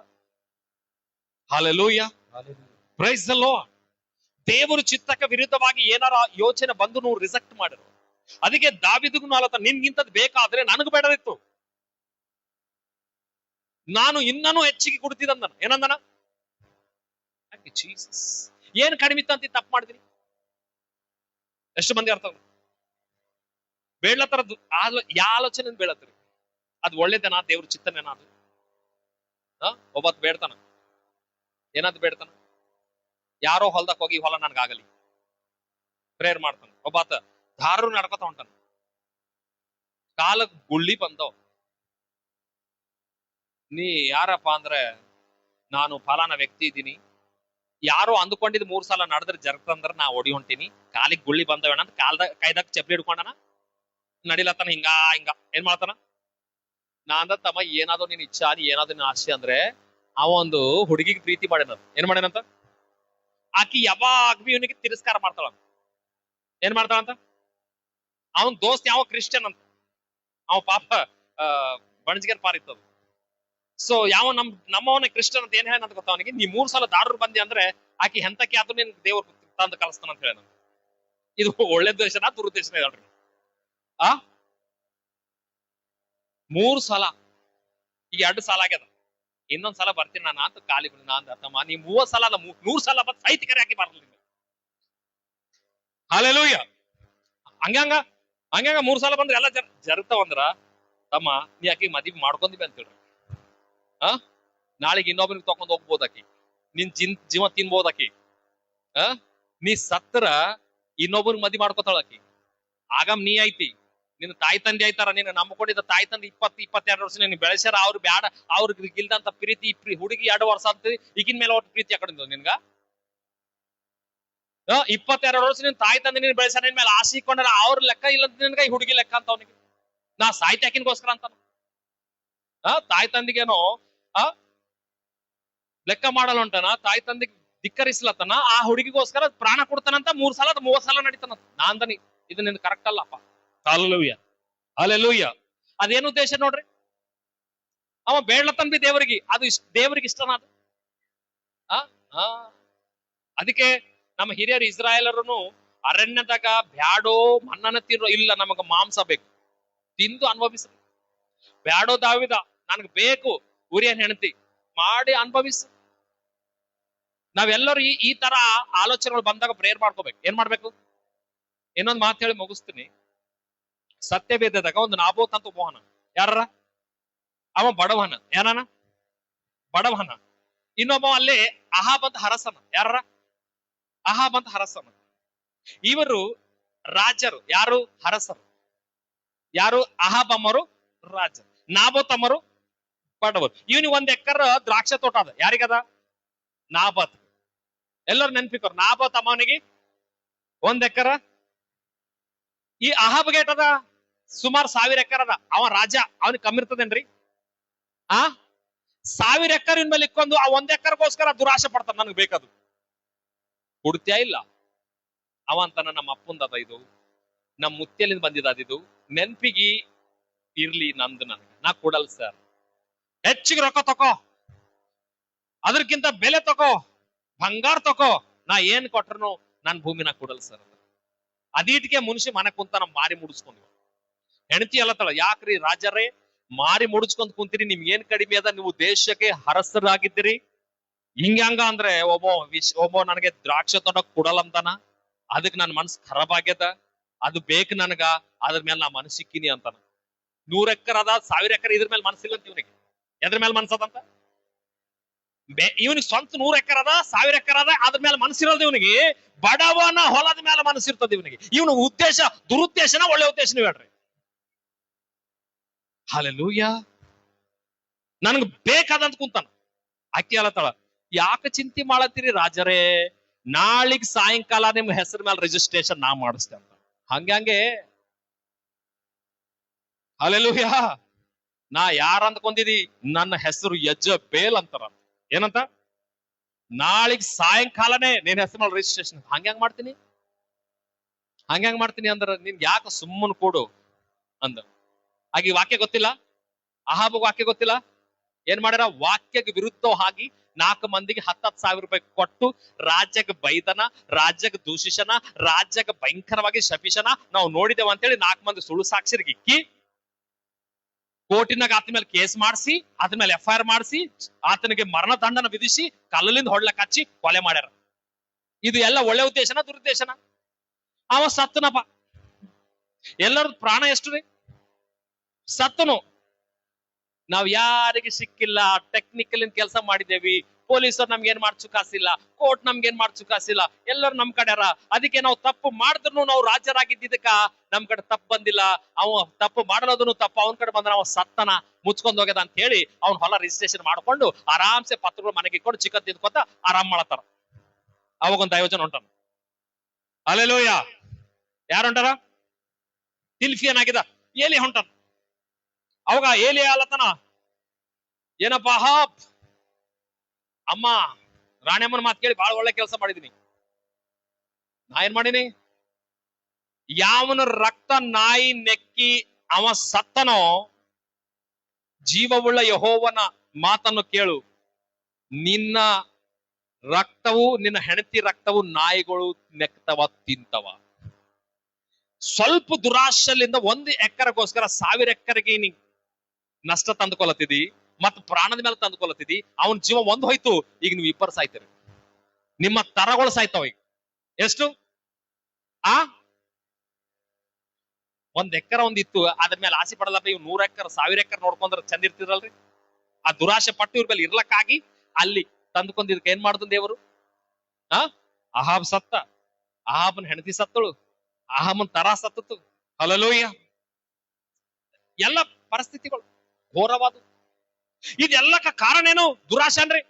ಹಲ್ಲೆಲೂಯಾ. Praise the Lord. ದೇವರು ಚಿತ್ತಕ್ಕೆ ವಿರುದ್ಧವಾಗಿ ಏನಾರ ಯೋಚನೆ ಬಂದು ನೀವು ರಿಜೆಕ್ಟ್ ಮಾಡಿರು. ಅದಕ್ಕೆ ದಾವಿದಿಗೂ ನಾಲತ್ತ, ನಿನ್ಗಿಂತದ್ ಬೇಕಾದ್ರೆ ನನಗೂ ಬೇಡದಿತ್ತು, ನಾನು ಇನ್ನೂ ಹೆಚ್ಚಿಗೆ ಕೊಡ್ತಿದ್ದಂದನ. ಏನಂದನ? ಜೀಸಸ್. ಏನ್ ಕಡಿಮೆ ಅಂತ ತಪ್ಪು ಮಾಡಿದೀನಿ? ಎಷ್ಟು ಮಂದಿ ಅರ್ಥ ಬೇಡ್ಲತ್ತರದ್ದು ಯಾವ ಆಲೋಚನೆ ಬೇಡತ್ರಿ? ಅದು ಒಳ್ಳೇದೇನಾ? ದೇವ್ರ ಚಿತ್ತನೇನಾದ್ರು ಒಬ್ಬತ್ ಬೇಡ್ತಾನ. ಏನಾದ್ ಬೇಡ್ತಾನ? ಯಾರೋ ಹೊಲ್ದಕ್ ಹೋಗಿ ಹೊಲ ನನ್ಗಾಗಲಿ ಪ್ರೇಯರ್ ಮಾಡ್ತಾನ. ಒಬ್ಬಾತ ಧಾರು ನಡ್ಕೊತ ಹೊಂಟಾನ, ಕಾಲಕ್ ಗುಳ್ಳಿ ಬಂದವ್. ನೀ ಯಾರಪ್ಪ ಅಂದ್ರೆ, ನಾನು ಫಲಾನ ವ್ಯಕ್ತಿ ಇದ್ದೀನಿ, ಯಾರೋ ಅಂದ್ಕೊಂಡಿದ್ 3 ಸಲ ನಡೆದ್ರೆ ಜರ್ಕಂದ್ರ ನಾ ಓಡಿ ಹೊಂಟೀನಿ, ಕಾಲಿಗೆ ಗುಳ್ಳಿ ಬಂದವೇನ ಅಂತ ಕೈದಾಗ ಚಪ್ಲಿ ಹಿಡ್ಕೊಂಡನ, ನಡಿಲತ್ತಾನ. ಹಿಂಗ ಏನ್ ಮಾಡ್ತಾನ? ನಾ ಅಂದ, ತಮ್ಮ ಏನಾದ್ರು ನಿನ್ ಇಚ್ಛಾ, ಏನಾದ್ರು ನಿನ್ ಆಸೆ ಅಂದ್ರೆ, ಅವ ಒಂದು ಹುಡುಗಿಗೆ ಪ್ರೀತಿ ಮಾಡ್ಯಾನ. ಏನ್ ಮಾಡ್ಯಾನಂತ? ಆಕಿ ಯಾವಾಗ ಬಿ ಇವನಿಗೆ ತಿರಸ್ಕಾರ ಮಾಡ್ತಾಳ. ಏನ್ ಮಾಡ್ತಾಳಂತ? ಅವನ್ ದೋಸ್ತ್ ಯಾವ ಕ್ರಿಶ್ಚಿಯನ್ ಅಂತ, ಅವ ಪಾಪ ಬಣಜಿಗರ್ ಪಾರ್ ಇತ್ತದು. ಸೊ ಯಾವ ನಮ್ಮವನ ಕ್ರಿಶ್ಚಿಯನ್ ಅಂತ ಏನ್ ಹೇಳ ಅಂತ ಗೊತ್ತ ಅವನಿಗೆ, ನೀ 3 ಸಲ ದಾರು ಬಂದಿ ಅಂದ್ರೆ ಆಕಿ ಹೆಂತಕ್ಕೆ ಆದ್ರೂ ನಿನ್ ದೇವ್ರ ತಂದು ಕಳಿಸ್ತಾನ ಅಂತ ಹೇಳ. ಇದು ಒಳ್ಳೆ ದೇಶನ ದುರುದ್ದೇಶನ ಹೇಳ್ರಿ? 3 ಸಲ, ಈಗ 2 ಸಲ ಆಗ್ಯದ, ಇನ್ನೊಂದ್ ಸಲ ಬರ್ತೀನಿ ನಾನು ಅಂತ ಕಾಲಿ ನಾ ಅಂದ. ತಮ್ಮ ನೀ 30 ಸಲ ಅಲ್ಲ 100 ಸಲ ಬಂದ್ ಸೈತಿಕರೆ ಹಾಕಿ ಬರಲಿಲ್ಲ. ಹಾಲೆಲೂಯ. ಹಂಗಂಗ ಹಂಗಂಗ 3 ಸಲ ಬಂದ್ರೆ ಎಲ್ಲ ಜರುಗ್ತಾವಂದ್ರ ತಮ್ಮ ನೀ ಆಕಿ ಮದ್ವಿ ಮಾಡ್ಕೊಂದಿವಿ ಅಂತ ಹೇಳ್ರಿ. ನಾಳೆಗೆ ಇನ್ನೊಬ್ಬನಿಗೆ ತಕೊಂಡ್ ಹೋಗ್ಬೋದ್ ಆಕಿ, ನಿನ್ ಜೀವ ತಿನ್ಬೋದ್ ಆಕಿ. ನೀ ಸತ್ರ ಇನ್ನೊಬ್ಬನಿಗೆ ಮದ್ವಿ ಮಾಡ್ಕೊತಾಳ ಆಕಿ. ಆಗಮ್ ನೀ ಐತಿ, ನಿನ್ನ ತಾಯಿ ತಂದೆ ಆಯ್ತಾರ, ನೀನು ನಂಬ್ಕೊಂಡಿದ್ದ ತಾಯಿ ತಂದೆ 20-22 ವರ್ಷ ನೀನ್ ಬೆಳೆಸ್ಯಾರ. ಅವ್ರು ಬ್ಯಾಡ, ಅವ್ರಿಗೆ ಇಲ್ದಂತ ಪ್ರೀತಿ ಹುಡುಗಿ 2 ವರ್ಷ ಅಂತ ಈಗಿನ ಮೇಲೆ ಒಟ್ಟು ಪ್ರೀತಿ ಯಾಕಂದ ನಿನ್ಗ? 22 ವರ್ಷ ನಿನ್ ತಾಯಿ ತಂದೆ ನೀನ್ ಬೆಳೆಸ್ಯಾರ, ನಿನ್ ಮೇಲೆ ಆಸೆ ಇಟ್ಕೊಂಡ್ರ ಅವ್ರ ಲೆಕ್ಕ ಇಲ್ಲ ನಿನ್ಗ, ಈ ಹುಡುಗಿ ಲೆಕ್ಕ ಅಂತ ಅವನಿಗೆ. ನಾ ಸಾಯ್ತಾಕಿನ್ಗೋಸ್ಕರ ಅಂತ ತಾಯಿ ತಂದಿಗೇನೋ ಲೆಕ್ಕ ಮಾಡಲ್ಲ ಉಂಟನ, ತಾಯಿ ತಂದಿಗೆ ಧಿಕ್ಕರಿಸ್ಲತ್ತನ, ಆ ಹುಡುಗಿಗೋಸ್ಕರ ಪ್ರಾಣ ಕೊಡ್ತಾನಂತ 3 ಸಲ 30 ಸಲ ನಡೀತಾನಂತ. ನಾಂದನಿ ಇದು ನಿನ್ ಕರೆಕ್ಟ್ ಅಲ್ಲಪ್ಪ. Hallelujah, hallelujah. ಅದೇನು ಉದ್ದೇಶ ನೋಡ್ರಿ, ಅವ ಬೇಡ್ಲತ್ತನ್ ಬಿ ದೇವರಿಗೆ, ಅದು ದೇವರಿಗೆ ಇಷ್ಟನ ಅದು. ಅದಕ್ಕೆ ನಮ್ಮ ಹಿರಿಯರು ಇಸ್ರಾಯೇಲರನ್ನು ಅರಣ್ಯದಾಗ ಬ್ಯಾಡೋ ಮನ್ನನ ತಿನ್ನೋ, ಇಲ್ಲ ನಮಗ ಮಾಂಸ ಬೇಕು, ತಿಂದು ಅನುಭವಿಸ. ಬ್ಯಾಡೋ ದಾವಿದ, ನನ್ಗೆ ಬೇಕು ಉರಿಯನ್ ಹೆಂಡತಿ ಮಾಡಿ ಅನುಭವಿಸು. ನಾವೆಲ್ಲರೂ ಈ ತರ ಆಲೋಚನೆಗಳು ಬಂದಾಗ ಪ್ರೇಯರ್ ಮಾಡ್ಕೋಬೇಕು. ಏನ್ ಮಾಡ್ಬೇಕು? ಇನ್ನೊಂದು ಮಾತು ಹೇಳಿ ಮುಗಿಸ್ತೀನಿ. ಸತ್ಯವೇದದಾಗ ಒಂದು ನಾಬೋತ್ ಅಂತ ಒಬ್ಬವನ, ಯಾರ ಅವ ಬಡವನ, ಯಾರನ ಬಡವನ. ಇನ್ನೊಬ್ಬ ಅಲ್ಲಿ ಅಹಾಬ್ ಅಂತ ಹರಸನ, ಯಾರ ಅಹಾಬ್ ಅಂತ ಹರಸನ. ಇವರು ರಾಜರು, ಯಾರು ಹರಸರು, ಯಾರು ಅಹಾಬ್ ಅಮ್ಮರು ರಾಜರು, ನಾಬೋತ್ ಅಮ್ಮರು ಬಡವರು. ಇವನಿಗೆ 1 ಎಕರೆ ದ್ರಾಕ್ಷ ತೋಟ ಅದ, ಯಾರಿಗದ? ನಾಬತ್. ಎಲ್ಲರೂ ನೆನ್ಪಿಕೋರು, ನಾಬತ್ ಅಮ್ಮನಿಗೆ 1 ಎಕರೆ. ಈ ಅಹಾಬ್ ಗೇಟ್ ಅದ ಸುಮಾರು 1000 ಎಕರೆ ಅದ. ಅವ ರಾಜ, ಅವನಿಗೆ ಕಮ್ಮಿ ಇರ್ತದೇನ್ರಿ? 1000 ಎಕರೆ ಮೇಲೆ ಇಕ್ಕೊಂಡು ಆ 1 ಎಕರೆಗೋಸ್ಕರ ದುರಾಶೆ ಪಡ್ತಾನ, ನನಗೆ ಬೇಕದು. ಕೊಡ್ತೀಯ ಇಲ್ಲ? ಅವ ಅಂತಾನ, ನಮ್ಮ ಅಪ್ಪಂದದ ಇದು, ನಮ್ಮ ಮುತ್ತೆಲಿಂದ ಬಂದಿದ ಇದು, ನೆನ್ಪಿಗಿ ಇರ್ಲಿ ನಂದು, ನನಗೆ ನಾ ಕೊಡಲ್ ಸರ್. ಹೆಚ್ಚಿಗೆ ರೊಕ್ಕ ತಕೋ, ಅದಕ್ಕಿಂತ ಬೆಲೆ ತಕೋ, ಬಂಗಾರ ತಕೋ, ನಾ ಏನ್ ಕೊಟ್ರನು ನನ್ ಭೂಮಿನ ಕೊಡಲ್ ಸರ್. ಅದೀಟಿಗೆ ಮನುಷ್ಯ ಮನೆ ಕುಂತ ನಮ್ ಮಾರಿ ಮುಡಿಸ್ಕೊಂಡ್ವಿ. ಹೆಂಡತಿ ಎಲ್ಲ ತಳ, ಯಾಕ್ರಿ ರಾಜರೇ ಮಾರಿ ಮುಡಿಸ್ಕೊಂಡ್ ಕುಂತೀರಿ, ನಿಮ್ಗೆ ಏನ್ ಕಡಿಮೆ ಅದ? ನೀವು ದೇಶಕ್ಕೆ ಹರಸರಾಗಿದ್ದೀರಿ. ಹಿಂಗ ಅಂದ್ರೆ ಒಬ್ಬ ನನಗೆ ದ್ರಾಕ್ಷ ತೊಡಕ್ ಕೊಡಲ್ಲ ಅಂತಾನ, ಅದಕ್ ನನ್ ಮನ್ಸ್ ಖರಾಬ್ ಆಗ್ಯದ, ಅದು ಬೇಕು ನನಗ, ಅದ್ರ ಮೇಲೆ ನಾ ಮನಸ್ಸಿಕ್ಕಿನಿ ಅಂತಾನ. 100 ಎಕರೆ ಅದ, 1000 ಎಕರೆ, ಇದ್ರ ಮೇಲೆ ಮನಸ್ಸಿಲ್ಲ ಅಂತ ಇವನಿಗೆ. ಎದ್ರ ಮೇಲೆ ಮನ್ಸದಂತ? ಇವನಿಗೆ ಸ್ವಂತ 100 ಎಕರೆ ಅದ, 1000 ಎಕರೆ ಅದ, ಅದ್ರ ಮೇಲೆ ಮನಸ್ಸಿರೋದು ಇವನಿಗೆ. ಬಡವನ ಹೊಲದ ಮೇಲೆ ಮನಸ್ಸಿರ್ತದೆ ಇವನಿಗೆ. ಇವನ ಉದ್ದೇಶ ದುರುದ್ದೇಶನ ಒಳ್ಳೆ ಉದ್ದೇಶ, ನೀವು ಹೇಳ್ರಿ. ಹಾಲೆಲೂಯ. ನನ್ಗೆ ಬೇಕಾದಂತ ಕುಂತಾನ. ಅಕ್ಕಿ ಅಲ್ಲತ್ತಳ, ಯಾಕೆ ಚಿಂತೆ ಮಾಡತ್ತೀರಿ ರಾಜರೇ, ನಾಳಿಗ್ ಸಾಯಂಕಾಲ ನಿಮ್ ಹೆಸರ ಮೇಲೆ ರಿಜಿಸ್ಟ್ರೇಷನ್ ನಾ ಮಾಡಿಸ್ತೇನೆ ಅಂತ. ಹಂಗೆ ಹಾಲೆಲೂಯ. ನಾ ಯಾರ ಅಂದ್ಕೊಂಡಿದಿ? ನನ್ನ ಹೆಸರು ಯಜ್ಜಬೇಲ್ ಅಂತಾರ. ಏನಂತ? ನಾಳಿಗ್ ಸಾಯಂಕಾಲನೇ ನಿನ್ ಹೆಸರು ಮೇಲೆ ರಿಜಿಸ್ಟ್ರೇಷನ್. ಹಂಗ್ಯಾಂಗ್ ಮಾಡ್ತೀನಿ? ಹಂಗ್ಯಾಂಗ್ ಮಾಡ್ತೀನಿ ಅಂದ್ರ ನಿನ್ ಯಾಕೆ ಸುಮ್ಮನ್ ಕೊಡು ಅಂದ. ಹಾಗೆ ವಾಕ್ಯ ಗೊತ್ತಿಲ್ಲ, ಅಹಾಬಗ್ ವಾಕ್ಯ ಗೊತ್ತಿಲ್ಲ. ಏನ್ ಮಾಡ್ಯಾರ? ವಾಕ್ಯಕ್ಕೆ ವಿರುದ್ಧವಾಗಿ 4 ಮಂದಿಗೆ 10,000 ರೂಪಾಯಿ ಕೊಟ್ಟು ರಾಜ್ಯಕ್ಕೆ ಬೈದನ, ರಾಜ್ಯಕ್ಕೆ ದೂಷಿಸನ, ರಾಜ್ಯಕ್ಕೆ ಭಯಂಕರವಾಗಿ ಶಪಿಸನ ನಾವು ನೋಡಿದೇವ ಅಂತೇಳಿ 4 ಮಂದಿ ಸುಳ್ಳು ಸಾಕ್ಷರಿಗೆ ಇಕ್ಕಿ ಕೋರ್ಟಿನಾಗ ಆತ ಮೇಲೆ ಕೇಸ್ ಮಾಡಿಸಿ, ಆತ ಮೇಲೆ FIR ಮಾಡಿಸಿ, ಆತನಿಗೆ ಮರಣ ದಂಡನ ವಿಧಿಸಿ, ಕಲ್ಲಲಿಂದ ಹೊಡ್ಲಕ್ ಹಚ್ಚಿ ಕೊಲೆ ಮಾಡ್ಯಾರ. ಇದು ಎಲ್ಲ ಒಳ್ಳೆ ಉದ್ದೇಶನ ದುರುದ್ದೇಶನ? ಅವ ಸತ್ತನಪ್ಪ. ಎಲ್ಲರ ಪ್ರಾಣ ಎಷ್ಟು ರೀ? ಸತ್ತನು. ನಾವ್ ಯಾರಿಗೆ ಸಿಕ್ಕಿಲ್ಲ, ಟೆಕ್ನಿಕಲ್ ಕೆಲಸ ಮಾಡಿದೇವಿ, ಪೊಲೀಸರು ನಮ್ಗೆ ಏನ್ ಮಾಡ್ಸು ಕಾಸಿಲ್ಲ, ಕೋರ್ಟ್ ನಮ್ಗೆ ಏನ್ ಮಾಡ್ಸು ಕಾಸಿಲ್ಲ, ಎಲ್ಲರೂ ನಮ್ ಕಡೆಯಾರ. ಅದಕ್ಕೆ ನಾವು ತಪ್ಪು ಮಾಡಿದ್ರು ನಾವು ರಾಜ್ಯರಾಗಿದ್ದಕ್ಕ ನಮ್ ಕಡೆ ತಪ್ಪು ಬಂದಿಲ್ಲ. ಅವ ತಪ್ಪು ಮಾಡಲೋದನ್ನು ತಪ್ಪು ಅವನ ಕಡೆ ಬಂದ್ರೆ ಅವ ಸತ್ತನ, ಮುಚ್ಕೊಂಡ್ ಹೋಗ್ಯದ ಅಂತ ಹೇಳಿ ಅವ್ನ ಹೊಲ ರಿಜಿಸ್ಟ್ರೇಷನ್ ಮಾಡ್ಕೊಂಡು ಆರಾಮ್ಸೆ ಪತ್ರಗಳು ಮನೆಗೆ ಇಟ್ಕೊಂಡು ಚಿಕನ್ ತಿನ್ಕೊತ ಆರಾಮ್ ಮಾಡತ್ತಾರ. ಅವಾಗೊಂದು ದೈವಜನ ಹೊಂಟಾನ. ಅಲ್ಲೆಲೂಯ. ಯಾರು ಹೊಂಟಾರ? ತಿಲ್ಫಿಯನ್ ಆಗಿದ ಏಲಿ ಹೊಂಟಾನ. ಅವಾಗ ಏಲಿ ಅಲ್ಲತನ, ಏನಪ್ಪ ಹಾಪ್ ಅಮ್ಮ, ರಾಣಿಯಮ್ಮನ ಮಾತು ಕೇಳಿ ಬಹಳ ಒಳ್ಳೆ ಕೆಲಸ ಮಾಡಿದೀನಿ. ನಾ ಏನ್ ಮಾಡೀನಿ? ಯಾವನ ರಕ್ತ ನಾಯಿ ನೆಕ್ಕಿ ಅವ ಸತ್ತನೋ, ಜೀವವುಳ್ಳ ಯೆಹೋವನ ಮಾತನ್ನು ಕೇಳು, ನಿನ್ನ ರಕ್ತವು, ನಿನ್ನ ಹೆಂಡತಿ ರಕ್ತವು ನಾಯಿಗಳು ನೆಕ್ತವ, ತಿಂತವ. ಸ್ವಲ್ಪ ದುರಾಶಲಿಂದ 1 ಎಕರೆಗೋಸ್ಕರ 1000 ಎಕರೆಗೆ ನೀ ನಷ್ಟ ತಂದುಕೊಳತಿದಿ, ಮತ್ ಪ್ರಾಣದ ಮೇಲೆ ತಂದುಕೊಳತಿದಿ. ಅವನ ಜೀವ ಒಂದು ಹೋಯ್ತು, ಈಗ ನೀವು 2 ಸಾಯ್ತೀರಿ. ನಿಮ್ಮ ತರಗಳು ಸಾಯ್ತಾವ. ಈಗ ಎಷ್ಟು? ಆ ಒಂದ್ ಎಕರೆ ಒಂದಿತ್ತು, ಅದ್ರ ಮೇಲೆ ಆಸೆ ಪಡಲ್ಲಪ್ಪ, ಇವ್ 100 ಎಕರೆ 1000 ಎಕರೆ ನೋಡ್ಕೊಂಡ್ರೆ ಚಂದ ಇರ್ತಿರಲ್ರಿ. ಆ ದುರಾಶೆ ಪಟ್ಟು ಇವ್ರ ಮೇಲೆ ಇರ್ಲಕ್ಕಾಗಿ ಅಲ್ಲಿ ತಂದ್ಕೊಂಡಿದ್ದಕ್ಕೆ ಏನ್ ಮಾಡುದು ದೇವರು? ಆ ಅಹಾಬ್ ಸತ್ತ, ಅಹಾಬನ್ ಹೆಂಡತಿ ಸತ್ತಳು, ಅಹಾಬನ್ ತರ ಸತ್ತತು. ಹಲ್ಲೆಲೂಯಾ. ಎಲ್ಲ ಪರಿಸ್ಥಿತಿಗಳು ಘೋರವಾದ. ಇದೆಲ್ಲಕ್ಕ ಕಾರಣ ಏನು? ದುರಾಶೆ ಅನ್ರಿ.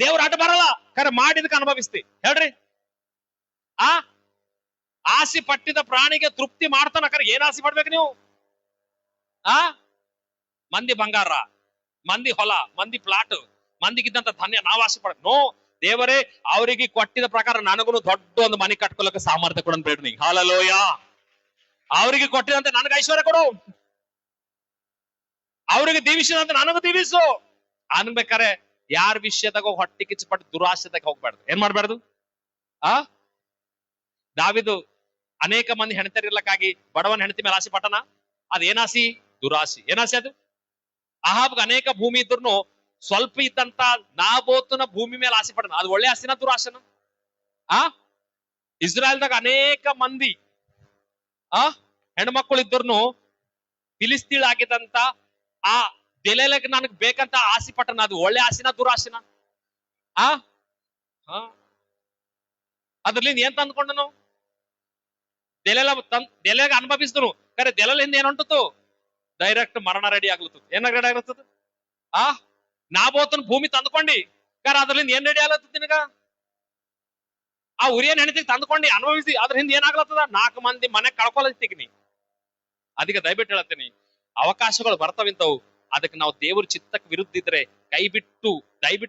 ದೇವ್ರ ಅಡ್ಡ ಬರಲ್ಲ, ಖರೆ ಮಾಡಿದಕ್ಕೆ ಅನುಭವಿಸ್ತಿ ಹೇಳ್ರಿ. ಆ ಆಸೆ ಪಟ್ಟಿದ ಪ್ರಾಣಿಗೆ ತೃಪ್ತಿ ಮಾಡ್ತಾನ, ಖರೆ ಏನ್ ಆಸೆ ಪಡ್ಬೇಕು ನೀವು? ಆ ಮಂದಿ ಬಂಗಾರ, ಮಂದಿ ಹೊಲ, ಮಂದಿ ಪ್ಲಾಟ್, ಮಂದಿಗಿದ್ದಂತ ಧನ್ಯ ನಾವ್ ಆಸೆ ಪಡ. ನೋ, ದೇವರೇ ಅವರಿಗೆ ಕೊಟ್ಟಿದ ಪ್ರಕಾರ ನನಗೂ ದೊಡ್ಡ ಒಂದು ಮನೆ ಕಟ್ಕೊಳಕ್ಕೆ ಸಾಮರ್ಥ್ಯ ಕೊಡನ್ ಬೇಡ್ರಿ. ಹಲ್ಲೆಲೂಯಾ. ಅವರಿಗೆ ಕೊಟ್ಟಿದಂತೆ ನನಗೆ ಐಶ್ವರ್ಯ ಕೊಡು, ಅವರಿಗೆ ದೀವಿಸಿದಂತೆ ನನಗೂ ದೀವಿಸು ಅನ್ಬೇಕಾರೆ ಯಾರ ವಿಷಯದಾಗ ಹೊಟ್ಟೆ ಕಿಚ್ಚಪಟ್ಟು ದುರಾಶೆದಾಗ ಹೋಗ್ಬಾರ್ದು. ಏನ್ ಮಾಡ್ಬಾರ್ದು? ಆ ದಾವಿದು ಅನೇಕ ಮಂದಿ ಹೆಣ್ತರಿರ್ಲಕ್ಕಾಗಿ ಬಡವನ ಹೆಂಡತಿ ಮೇಲೆ ಆಸೆ ಪಟ್ಟನ. ಅದೇನಾಸಿ? ದುರಾಶಿ. ಏನಾಸಿ ಅದು? ಅಹಾಬ್ಗೆ ಅನೇಕ ಭೂಮಿ ಇದ್ರು ಸ್ವಲ್ಪ ಇದ್ದಂತ ನಾಬೋತನ ಭೂಮಿ ಮೇಲೆ ಆಸೆ ಪಟ್ಟನ. ಅದು ಒಳ್ಳೆ ಆಸೆನ ದುರಾಶೆನ? ಆ ಇಸ್ರಾಯಲ್ದಾಗ ಅನೇಕ ಮಂದಿ ಹೆಣ್ಮಕ್ಳು ಇದ್ರು ಫಿಲಿಸ್ತೀನ್ ಆಗಿದ್ದಂತ ಆ ದೆಲೆಲಕ್ಕೆ ನನಗ್ ಬೇಕಂತ ಆಸೆ ಪಟ್ಟನ. ಅದು ಒಳ್ಳೆ ಆಸೆನ ದುರಾಶೆನ? ಆ ಅದ್ರಲ್ಲಿಂದ ಏನ್ ತಂದ್ಕೊಂಡನು? ದೆಲೆಗ ಅನುಭವಿಸಿದ್ರು, ಕರೆ ದೆಲೆಲಿಂದ ಏನ್ ಹೊಂಟತು? ಡೈರೆಕ್ಟ್ ಮರಣ ರೆಡಿ ಆಗ್ಲತ್ತದ. ಏನ ರೆಡಿ ಆಗ್ಲತ್ತದ? ಆ ನಾಬೋತನ ಭೂಮಿ ತಂದ್ಕೊಂಡಿ, ಕರೆ ಅದ್ರಲ್ಲಿಂದ ಏನ್ ರೆಡಿ ಆಗ್ಲತ್ತದ ನಿನಗ? ಆ ಉರಿಯನ್ ಹೆಣ್ತಿಗೆ ತಂದ್ಕೊಂಡಿ ಅನುಭವಿಸಿ, ಅದ್ರ ಹಿಂದೆ ಏನಾಗ್ಲತ್ತದ? 4 ಮಂದಿ ಮನೆ ಕಳ್ಕೊಳತ್ತೀಗ ನೀ. ಅದಕ್ಕೆ ದಯವಿಟ್ಟು ಹೇಳತ್ತೀನಿ, ಅವಕಾಶಗಳು ಬರ್ತಾವಿಂತವು. ಅದಕ್ಕೆ ನಾವು ದೇವ್ರ ಚಿತ್ತಕ್ಕೆ ವಿರುದ್ಧ ಇದ್ರೆ ದಯವಿಟ್ಟು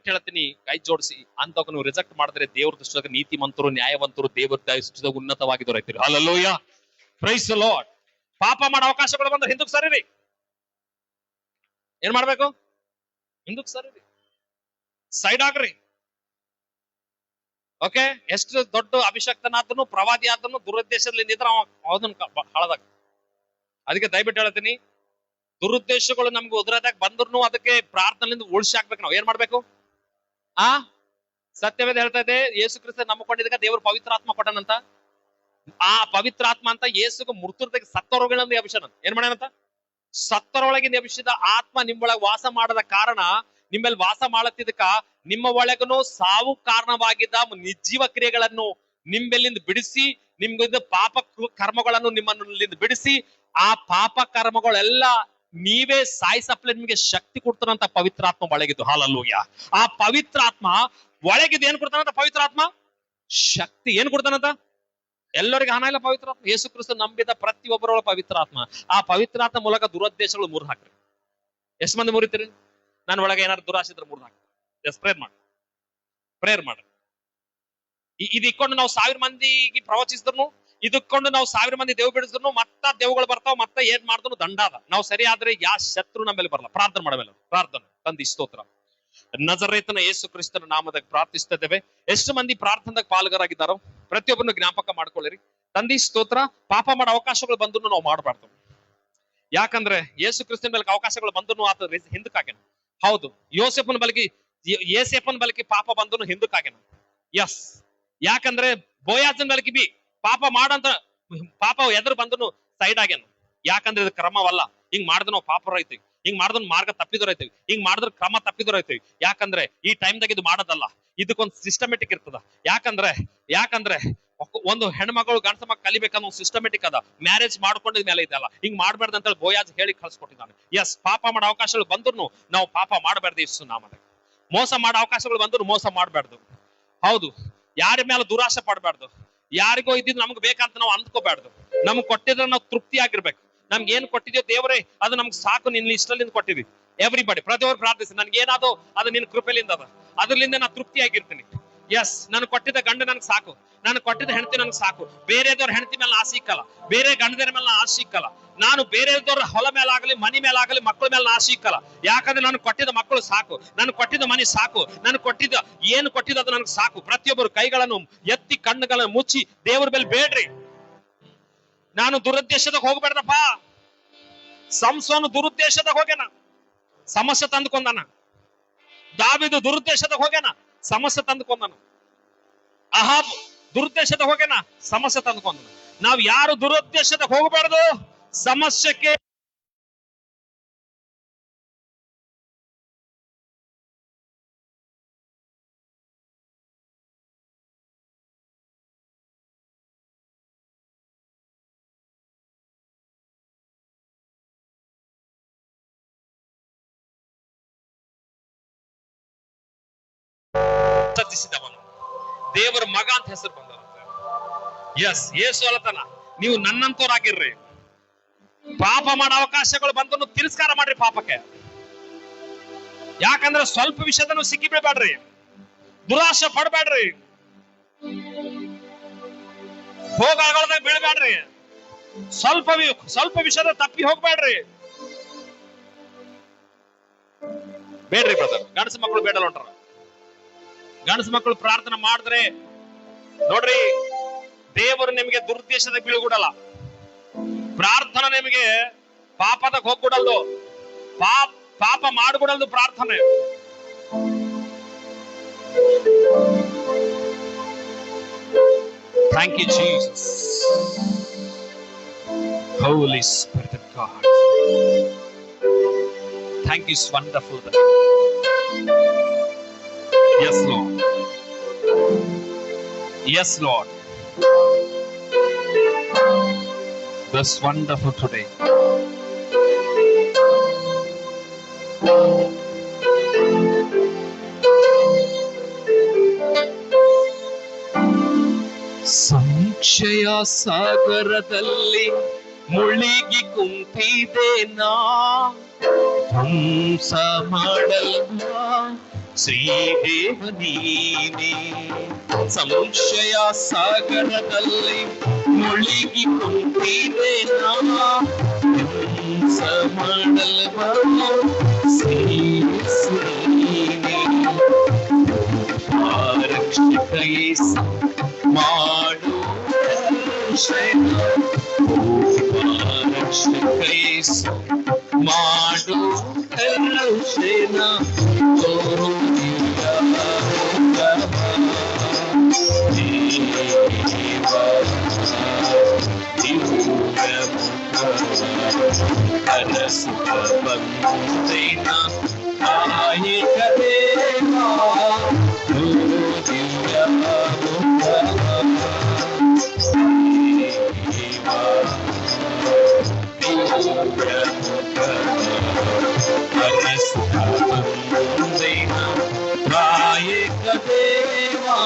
ಹೇಳತ್ತೀನಿ, ಕೈ ಜೋಡಿಸಿ ಅಂತವ್ ನೀವು ರಿಜೆಕ್ಟ್ ಮಾಡಿದ್ರೆ ದೇವ್ರ ದೃಷ್ಟಿದಾಗ ನೀತಿವಂತರು, ನ್ಯಾಯವಂತರು, ದೇವ್ರ ದೃಷ್ಟಿದಾಗ ಉನ್ನತವಾಗಿದ್ದು ರೈತರು. Hallelujah, praise the Lord. ಪಾಪ ಮಾಡೋ ಅವಕಾಶಗಳು ಬಂದ್ರೆ ಹಿಂದಕ್ಕೆ ಸರಿರಿ. ಏನ್ ಮಾಡ್ಬೇಕು? ಹಿಂದಕ್ಕೆ ಸರಿರಿ, ಸೈಡ್ ಆಗ್ರಿ. ಓಕೆ, ಎಷ್ಟು ದೊಡ್ಡ ಅಭಿಷಕ್ತನಾದನು, ಪ್ರವಾದಿ ಆದನು, ದುರುದ್ದೇಶದಿಂದ ಇದ್ರೆ ಅವದನ್ನ ಹಳದಾಗ. ಅದಕ್ಕೆ ದಯವಿಟ್ಟು ಹೇಳ್ತೀನಿ, ದುರುದ್ದೇಶಗಳು ನಮ್ಗೆ ಉದುರದಾಗ ಬಂದ್ರು ಅದಕ್ಕೆ ಪ್ರಾರ್ಥನೆಯಿಂದ ಉಳಿಸಿ ಹಾಕ್ಬೇಕು. ನಾವು ಏನ್ ಮಾಡ್ಬೇಕು? ಸತ್ಯವೇದ ಹೇಳ್ತಾ ಇದೆ, ಯೇಸು ಕ್ರಿಸ್ತ ನಂಬಿಕೊಂಡಿದ್ದಾಗ ದೇವ್ರ ಪವಿತ್ರಾತ್ಮ ಕೊಟ್ಟನಂತ. ಆ ಪವಿತ್ರಾತ್ಮ ಅಂತ ಯೇಸುಗೆ ಮೃತರದಾಗ ಸತ್ತವರೊಳಗಿಂದ ಅಭಿಷೇಕ ಏನ್ ಮಾಡ್ಯಾನಂತ? ಸತ್ತರೊಳಗಿಂದ ಅಭಿಷೇಕ ಆತ್ಮ ನಿಮ್ಮೊಳಗೆ ವಾಸ ಮಾಡದ ಕಾರಣ, ನಿಮ್ಮಲ್ಲಿ ವಾಸ ಮಾಡತ್ತಿದ್ದಕ್ಕ ನಿಮ್ಮ ಒಳಗನು ಸಾವು ಕಾರಣವಾಗಿದ್ದ ನಿರ್ಜೀವ ಕ್ರಿಯೆಗಳನ್ನು ನಿಮ್ಮೆಲ್ಲಿಂದ ಬಿಡಿಸಿ, ನಿಮ್ಗಿಂದ ಪಾಪ ಕರ್ಮಗಳನ್ನು ನಿಮ್ಮಲ್ಲಿಂದ ಬಿಡಿಸಿ, ಆ ಪಾಪ ಕರ್ಮಗಳೆಲ್ಲ ನೀವೇ ಸಾಯಿಸಪ್ಲೆ ನಿಮಗೆ ಶಕ್ತಿ ಕೊಡ್ತಾನಂತ ಪವಿತ್ರಾತ್ಮ ಒಳಗಿದ್ದು. ಹಲ್ಲೆಲೂಯಾ. ಆ ಪವಿತ್ರಾತ್ಮ ಒಳಗಿದ್ದು ಏನ್ ಕೊಡ್ತಾನಂತ? ಪವಿತ್ರಾತ್ಮ ಶಕ್ತಿ. ಏನ್ ಕೊಡ್ತಾನಂತ? ಎಲ್ಲರಿಗೆ ಹಣ ಇಲ್ಲ ಪವಿತ್ರಾತ್ಮ. ಯೇಸು ಕ್ರಿಸ್ತ ನಂಬಿದ ಪ್ರತಿಯೊಬ್ಬರೊಳ ಪವಿತ್ರಾತ್ಮ. ಆ ಪವಿತ್ರಾತ್ಮ ಮೂಲಕ ದುರುದ್ದೇಶಗಳು ಮುರಿದು ಹಾಕ್ರಿ. ಎಷ್ಟು ಮಂದಿ ಮುರಿತೀರಿ? ನನ್ನ ಒಳಗೆ ಏನಾದ್ರು ದುರಾಶೆ ಇದ್ರೆ ಮುರಿದು ಹಾಕ್ರಿ. ಎಸ್, ಪ್ರೇಯರ್ ಮಾಡ್ರಿ. ಇದಿಕ್ಕೊಂಡು ನಾವು 1000 ಮಂದಿಗೆ ಪ್ರವಚಿಸಿದ್ರು, ಇದಕ್ಕೊಂಡು ನಾವು 1000 ಮಂದಿ ದೇವ್ ಬಿಡಿಸಿದ್ರು, ಮತ್ತ ದೇವುಗಳು ಬರ್ತಾವ, ಮತ್ತೆ ಏನ್ ಮಾಡಿದ್ರು ದಂಡ ಅದ. ನಾವು ಸರಿ ಆದ್ರೆ ಯಾ ಶತ್ರು ನಮ್ಮ ಮೇಲೆ ಬರಲ್ಲ. ಪ್ರಾರ್ಥನೆ ಮಾಡಬೇಕು. ಪ್ರಾರ್ಥನೆ ತಂದಿ ಸ್ತೋತ್ರ. ನಜರೇತನ ಯೇಸು ಕ್ರಿಸ್ತನ ನಾಮದಾಗ ಪ್ರಾರ್ಥಿಸ್ತಾ ಇದ್ದೇವೆ. ಎಷ್ಟು ಮಂದಿ ಪ್ರಾರ್ಥನೆದಾಗ ಪಾಲ್ಗಾರಾಗಿದ್ದಾರೋ ಪ್ರತಿಯೊಬ್ಬರನ್ನು ಜ್ಞಾಪಕ ಮಾಡ್ಕೊಳ್ಳಿರಿ. ತಂದಿ ಸ್ತೋತ್ರ. ಪಾಪ ಮಾಡೋ ಅವಕಾಶಗಳು ಬಂದ್ರು ನಾವು ಮಾಡಬಾರ್ದು. ಯಾಕಂದ್ರೆ ಯೇಸು ಕ್ರಿಸ್ತನ ಮೇಲೆ ಅವಕಾಶಗಳು ಬಂದ್ರು ಆತ ಹಿಂದಕ್ಕಾಗೇನ. ಹೌದು, ಏಸೇಪನ್ ಬಲಕಿ ಪಾಪ ಬಂದ್ರು ಹಿಂದಕ್ಕಾಗೇನ. ಎಸ್, ಯಾಕಂದ್ರೆ ಬೋಯಾಜನ್ ಬಲಕಿ ಬಿ ಪಾಪ ಮಾಡಂತ ಪಾಪ ಎದುರು ಬಂದ್ರು ಸೈಡ್ ಆಗ್ಯಾನ. ಯಾಕಂದ್ರೆ ಇದು ಕ್ರಮವಲ್ಲ. ಹಿಂಗ್ ಮಾಡಿದ್ರೆ ನಾವು ಪಾಪ ರೈತೀವಿ, ಹಿಂಗ್ ಮಾಡಿದ್ರೆ ಮಾರ್ಗ ತಪ್ಪಿದೋರೈತೀವಿ, ಹಿಂಗ್ ಮಾಡಿದ್ರೆ ಕ್ರಮ ತಪ್ಪಿದೋರೈತೀವಿ. ಯಾಕಂದ್ರೆ ಈ ಟೈಮ್ದಾಗ ಇದು ಮಾಡೋದಲ್ಲ, ಇದಕ್ಕೊಂದು ಸಿಸ್ಟಮೆಟಿಕ್ ಇರ್ತದ. ಯಾಕಂದ್ರೆ ಒಂದು ಹೆಣ್ಮಗಳು ಗಂಡಸ ಮಗ ಕಲಿಬೇಕನ್ನೋ ಸಿಸ್ಟಮೆಟಿಕ್ ಅದ. ಮ್ಯಾರೇಜ್ ಮಾಡ್ಕೊಂಡಿದ ಮೇಲೆ ಇದೆಲ್ಲ ಹಿಂಗ್ ಮಾಡ್ಬಾರ್ದು ಅಂತ ಬೋಯಾಜ್ ಹೇಳಿ ಕಳ್ಸಿಕೊಟ್ಟಿದ್ದಾನೆ. ಎಸ್, ಪಾಪ ಮಾಡೋ ಅವಕಾಶಗಳು ಬಂದ್ರು ನಾವು ಪಾಪ ಮಾಡಬಾರ್ದು. ಇಷ್ಟು ನಾಮದ ಮೋಸ ಮಾಡೋ ಅವಕಾಶಗಳು ಬಂದ್ರು ಮೋಸ ಮಾಡಬಾರ್ದು. ಹೌದು, ಯಾರ ಮೇಲೆ ದುರಾಶೆ ಪಡಬಾರ್ದು. ಯಾರಿಗೋ ಇದ್ದಿದ್ದು ನಮ್ಗೆ ಬೇಕಂತ ನಾವು ಅಂದ್ಕೋಬಾರ್ದು. ನಮ್ಗೆ ಕೊಟ್ಟಿದ್ರೆ ನಾವು ತೃಪ್ತಿ ಆಗಿರ್ಬೇಕು. ನಮ್ಗೆ ಏನ್ ಕೊಟ್ಟಿದ್ಯೋ ದೇವರೇ ಅದು ನಮ್ಗೆ ಸಾಕು, ನಿನ್ನ ಇಷ್ಟಲಿಂದ ಕೊಟ್ಟಿದ್ವಿ. ಎವ್ರಿಬಡಿ ಪ್ರತಿಯೊಬ್ಬರು ಪ್ರಾರ್ಥಿಸಿ, ನನ್ಗೆ ಏನಾದೋ ಅದು ನಿನ್ನ ಕೃಪೆಲಿಂದ ಅದ, ಅದ್ರಲಿಂದ ನಾನು ತೃಪ್ತಿ ಆಗಿರ್ತೀನಿ. ಎಸ್, ನಾನು ಕೊಟ್ಟಿದ್ದ ಗಂಡ ನನ್ಗೆ ಸಾಕು, ನಾನು ಕೊಟ್ಟಿದ್ದ ಹೆಂಡತಿ ನನ್ಗೆ ಸಾಕು. ಬೇರೆದವ್ರ ಹೆಂಡತಿ ಮೇಲೆ ಆಸೆ ಇಕ್ಕಲ್ಲ, ಬೇರೆ ಗಂಡದರ ಮೇಲೆ ಆಸೆ ಇಕ್ಕಲ್ಲ. ನಾನು ಬೇರೆದವ್ರ ಹೊಲ ಮೇಲಾಗಲಿ, ಮನಿ ಮೇಲಾಗಲಿ, ಮಕ್ಕಳ ಮೇಲೆ ಆಸೆ ಇಕ್ಕಲ್ಲ. ಯಾಕಂದ್ರೆ ನಾನು ಕೊಟ್ಟಿದ್ದ ಮಕ್ಕಳು ಸಾಕು, ನಾನು ಕೊಟ್ಟಿದ್ದ ಮನಿ ಸಾಕು, ನಾನು ಕೊಟ್ಟಿದ್ದ ಏನು ಕೊಟ್ಟಿದ್ದ ಅದು ನನಗೆ ಸಾಕು. ಪ್ರತಿಯೊಬ್ಬರು ಕೈಗಳನ್ನು ಎತ್ತಿ ಕಣ್ಣುಗಳನ್ನು ಮುಚ್ಚಿ ದೇವ್ರ ಮೇಲೆ ಬೇಡ್ರಿ. ನಾನು ದುರುದ್ದೇಶದಾಗ ಹೋಗ್ಬೇಡ್ರಪ್ಪ. ಸಂಸೋನು ದುರುದ್ದೇಶದಾಗ ಹೋಗ್ಯಾನ, ಸಮಸ್ಯೆ ತಂದುಕೊಂಡಾನ. ದಾವೀದು ದುರುದ್ದೇಶದಾಗ ಹೋಗ್ಯಾನ, ಸಮಸ್ಯೆ ತಂದುಕೊಂಡಾನ. ಅಹಾಬ್ ದುರುದ್ದೇಶದ ಹೋಗೇನ ಸಮಸ್ಯೆ ತಂದ್ಕೊಂಡ. ನಾವ್ ಯಾರು ದುರುದ್ದೇಶದ ಹೋಗಬಾರ್ದು, ಸಮಸ್ಯೆಗೆ ಸತ್ತಿಸಿದವನು ದೇವರ ಮಗ ಅಂತ ಹೆಸರು ಬಂದವಂತೆ. ಎಸ್, ಯೇಸು ಅಲ್ಲತನ ನೀವು ನನ್ನಂತವರಾಗಿರ್ರಿ, ಪಾಪ ಮಾಡೋ ಅವಕಾಶಗಳು ಬಂದನ್ನು ತಿರಸ್ಕಾರ ಮಾಡ್ರಿ ಪಾಪಕ್ಕೆ. ಯಾಕಂದ್ರೆ ಸ್ವಲ್ಪ ವಿಷಯದನ್ನು ಸಿಕ್ಕಿ ಬೀಳ್ಬೇಡ್ರಿ, ದುರಾಶೆ ಪಡಬೇಡ್ರಿ, ಭೋಗಗಳದಾಗ ಬೀಳ್ಬೇಡ್ರಿ, ಸ್ವಲ್ಪ ವಿಷಯದ ತಪ್ಪಿ ಹೋಗ್ಬೇಡ್ರಿ. ಬೇಡ್ರಿ ಬ್ರದರ್, ಗಂಡಸ ಮಕ್ಕಳು ಬೇಡಲ್ಲ ಹೊಂಟಾರ. ಗಂಡಸ ಮಕ್ಕಳು ಪ್ರಾರ್ಥನೆ ಮಾಡಿದ್ರೆ ನೋಡ್ರಿ, ದೇವರು ನಿಮಗೆ ದುರುದ್ದೇಶದ ಬೀಳ್ಗುಡಲ್ಲ. ಪ್ರಾರ್ಥನೆ ನಿಮಗೆ ಪಾಪದಾಗ ಹೋಗ್ಬಿಡಲ್ದು, ಪಾಪ ಮಾಡ್ಬಿಡಲ್ದು ಪ್ರಾರ್ಥನೆ. Thank you Jesus, Holy Spirit of God. Thank you, wonderful. Yes, Lord. Yes, Lord. That's wonderful today. ಸಂಶಯ ಸಾಗರದಲ್ಲಿ ಮುಳುಗಿ ಕುಂತಿದ್ದೇನಾ, ಧ್ವಂಸ ಮಾಡಲ್ವಾ ಶ್ರೀದೇವ ನೀನೇ. ಸಂಶಯ ಸಾಗರದಲ್ಲಿ ಮುಳುಗಿ ಕುಂತಿದ್ದೇನಾ, ಧ್ವಂಸ ಮಾಡಲ್ವಾ ಶ್ರೀನೇ. ರಕ್ಷಕ ಯೇಸು ಮಾಡು ರಕ್ಷಕ, ಯೇಸು ಮಾಡು ರಕ್ಷಣ. ಬಂದೈನ ನಾಯಕ ದೇವಾ, ನಾಯಕ ದೇವಾ,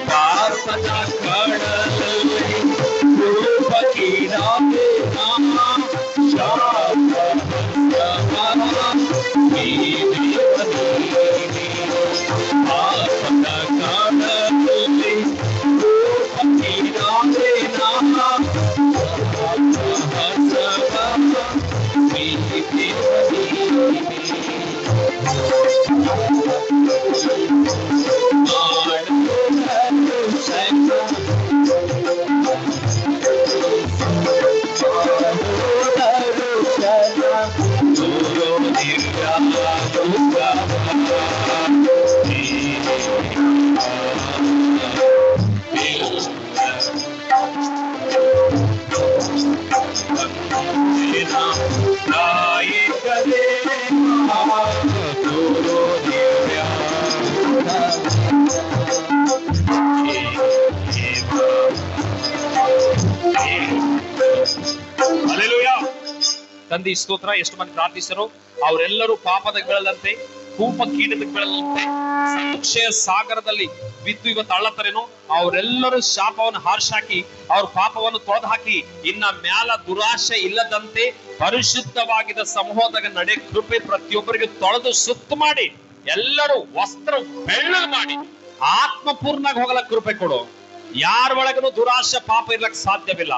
ಪಾಪದ ಕಡಲಲ್ಲಿ ರೂಪಕೀಡಾದೆ ಪಾಪದ ಕಡಲಲ್ಲಿ ರೂಪಕೀಡಾದೆ ತಂದೆ ಸ್ತೋತ್ರ. ಎಷ್ಟು ಮಂದಿ ಪ್ರಾರ್ಥಿಸರು ಅವರೆಲ್ಲರೂ ಪಾಪದ ಬೀಳದಂತೆ, ಕೂಪ ಕೀಟದ ಬೀಳದಂತೆ, ಸಂಶಯ ಸಾಗರದಲ್ಲಿ ಬಿದ್ದು ಇವತ್ತು ಅಳ್ಳತ್ತರೇನು, ಅವರೆಲ್ಲರೂ ಶಾಪವನ್ನು ಹಾರ್ಸಾಕಿ ಅವ್ರ ಪಾಪವನ್ನು ತೊಳೆದು ಹಾಕಿ ಇನ್ನ ಮ್ಯಾಲ ದುರಾಶೆ ಇಲ್ಲದಂತೆ ಪರಿಶುದ್ಧವಾಗಿದ್ದ ಸಮೂಹದಾಗ ನಡೆ ಕೃಪೆ ಪ್ರತಿಯೊಬ್ಬರಿಗೆ ತೊಳೆದು ಸುತ್ತ ಮಾಡಿ ಎಲ್ಲರೂ ವಸ್ತ್ರ ಬೆಳ್ಳಗ್ ಮಾಡಿ ಆತ್ಮಪೂರ್ಣಾಗಿ ಹೋಗಲ ಕೃಪೆ ಕೊಡು. ಯಾರ ಒಳಗನು ದುರಾಶೆ ಪಾಪ ಇರ್ಲಕ್ ಸಾಧ್ಯವಿಲ್ಲ.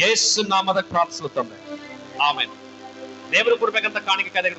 ಯೇಸು ನಾಮದಾಗ ಪ್ರಾರ್ಥಿಸುತ್ತಂದೆ, ಆಮೇಲೆ. ದೇವರು ಕೊಡ್ಬೇಕಂತ ಕಾಣಿಕೆ ಕಾಯ್ದೆ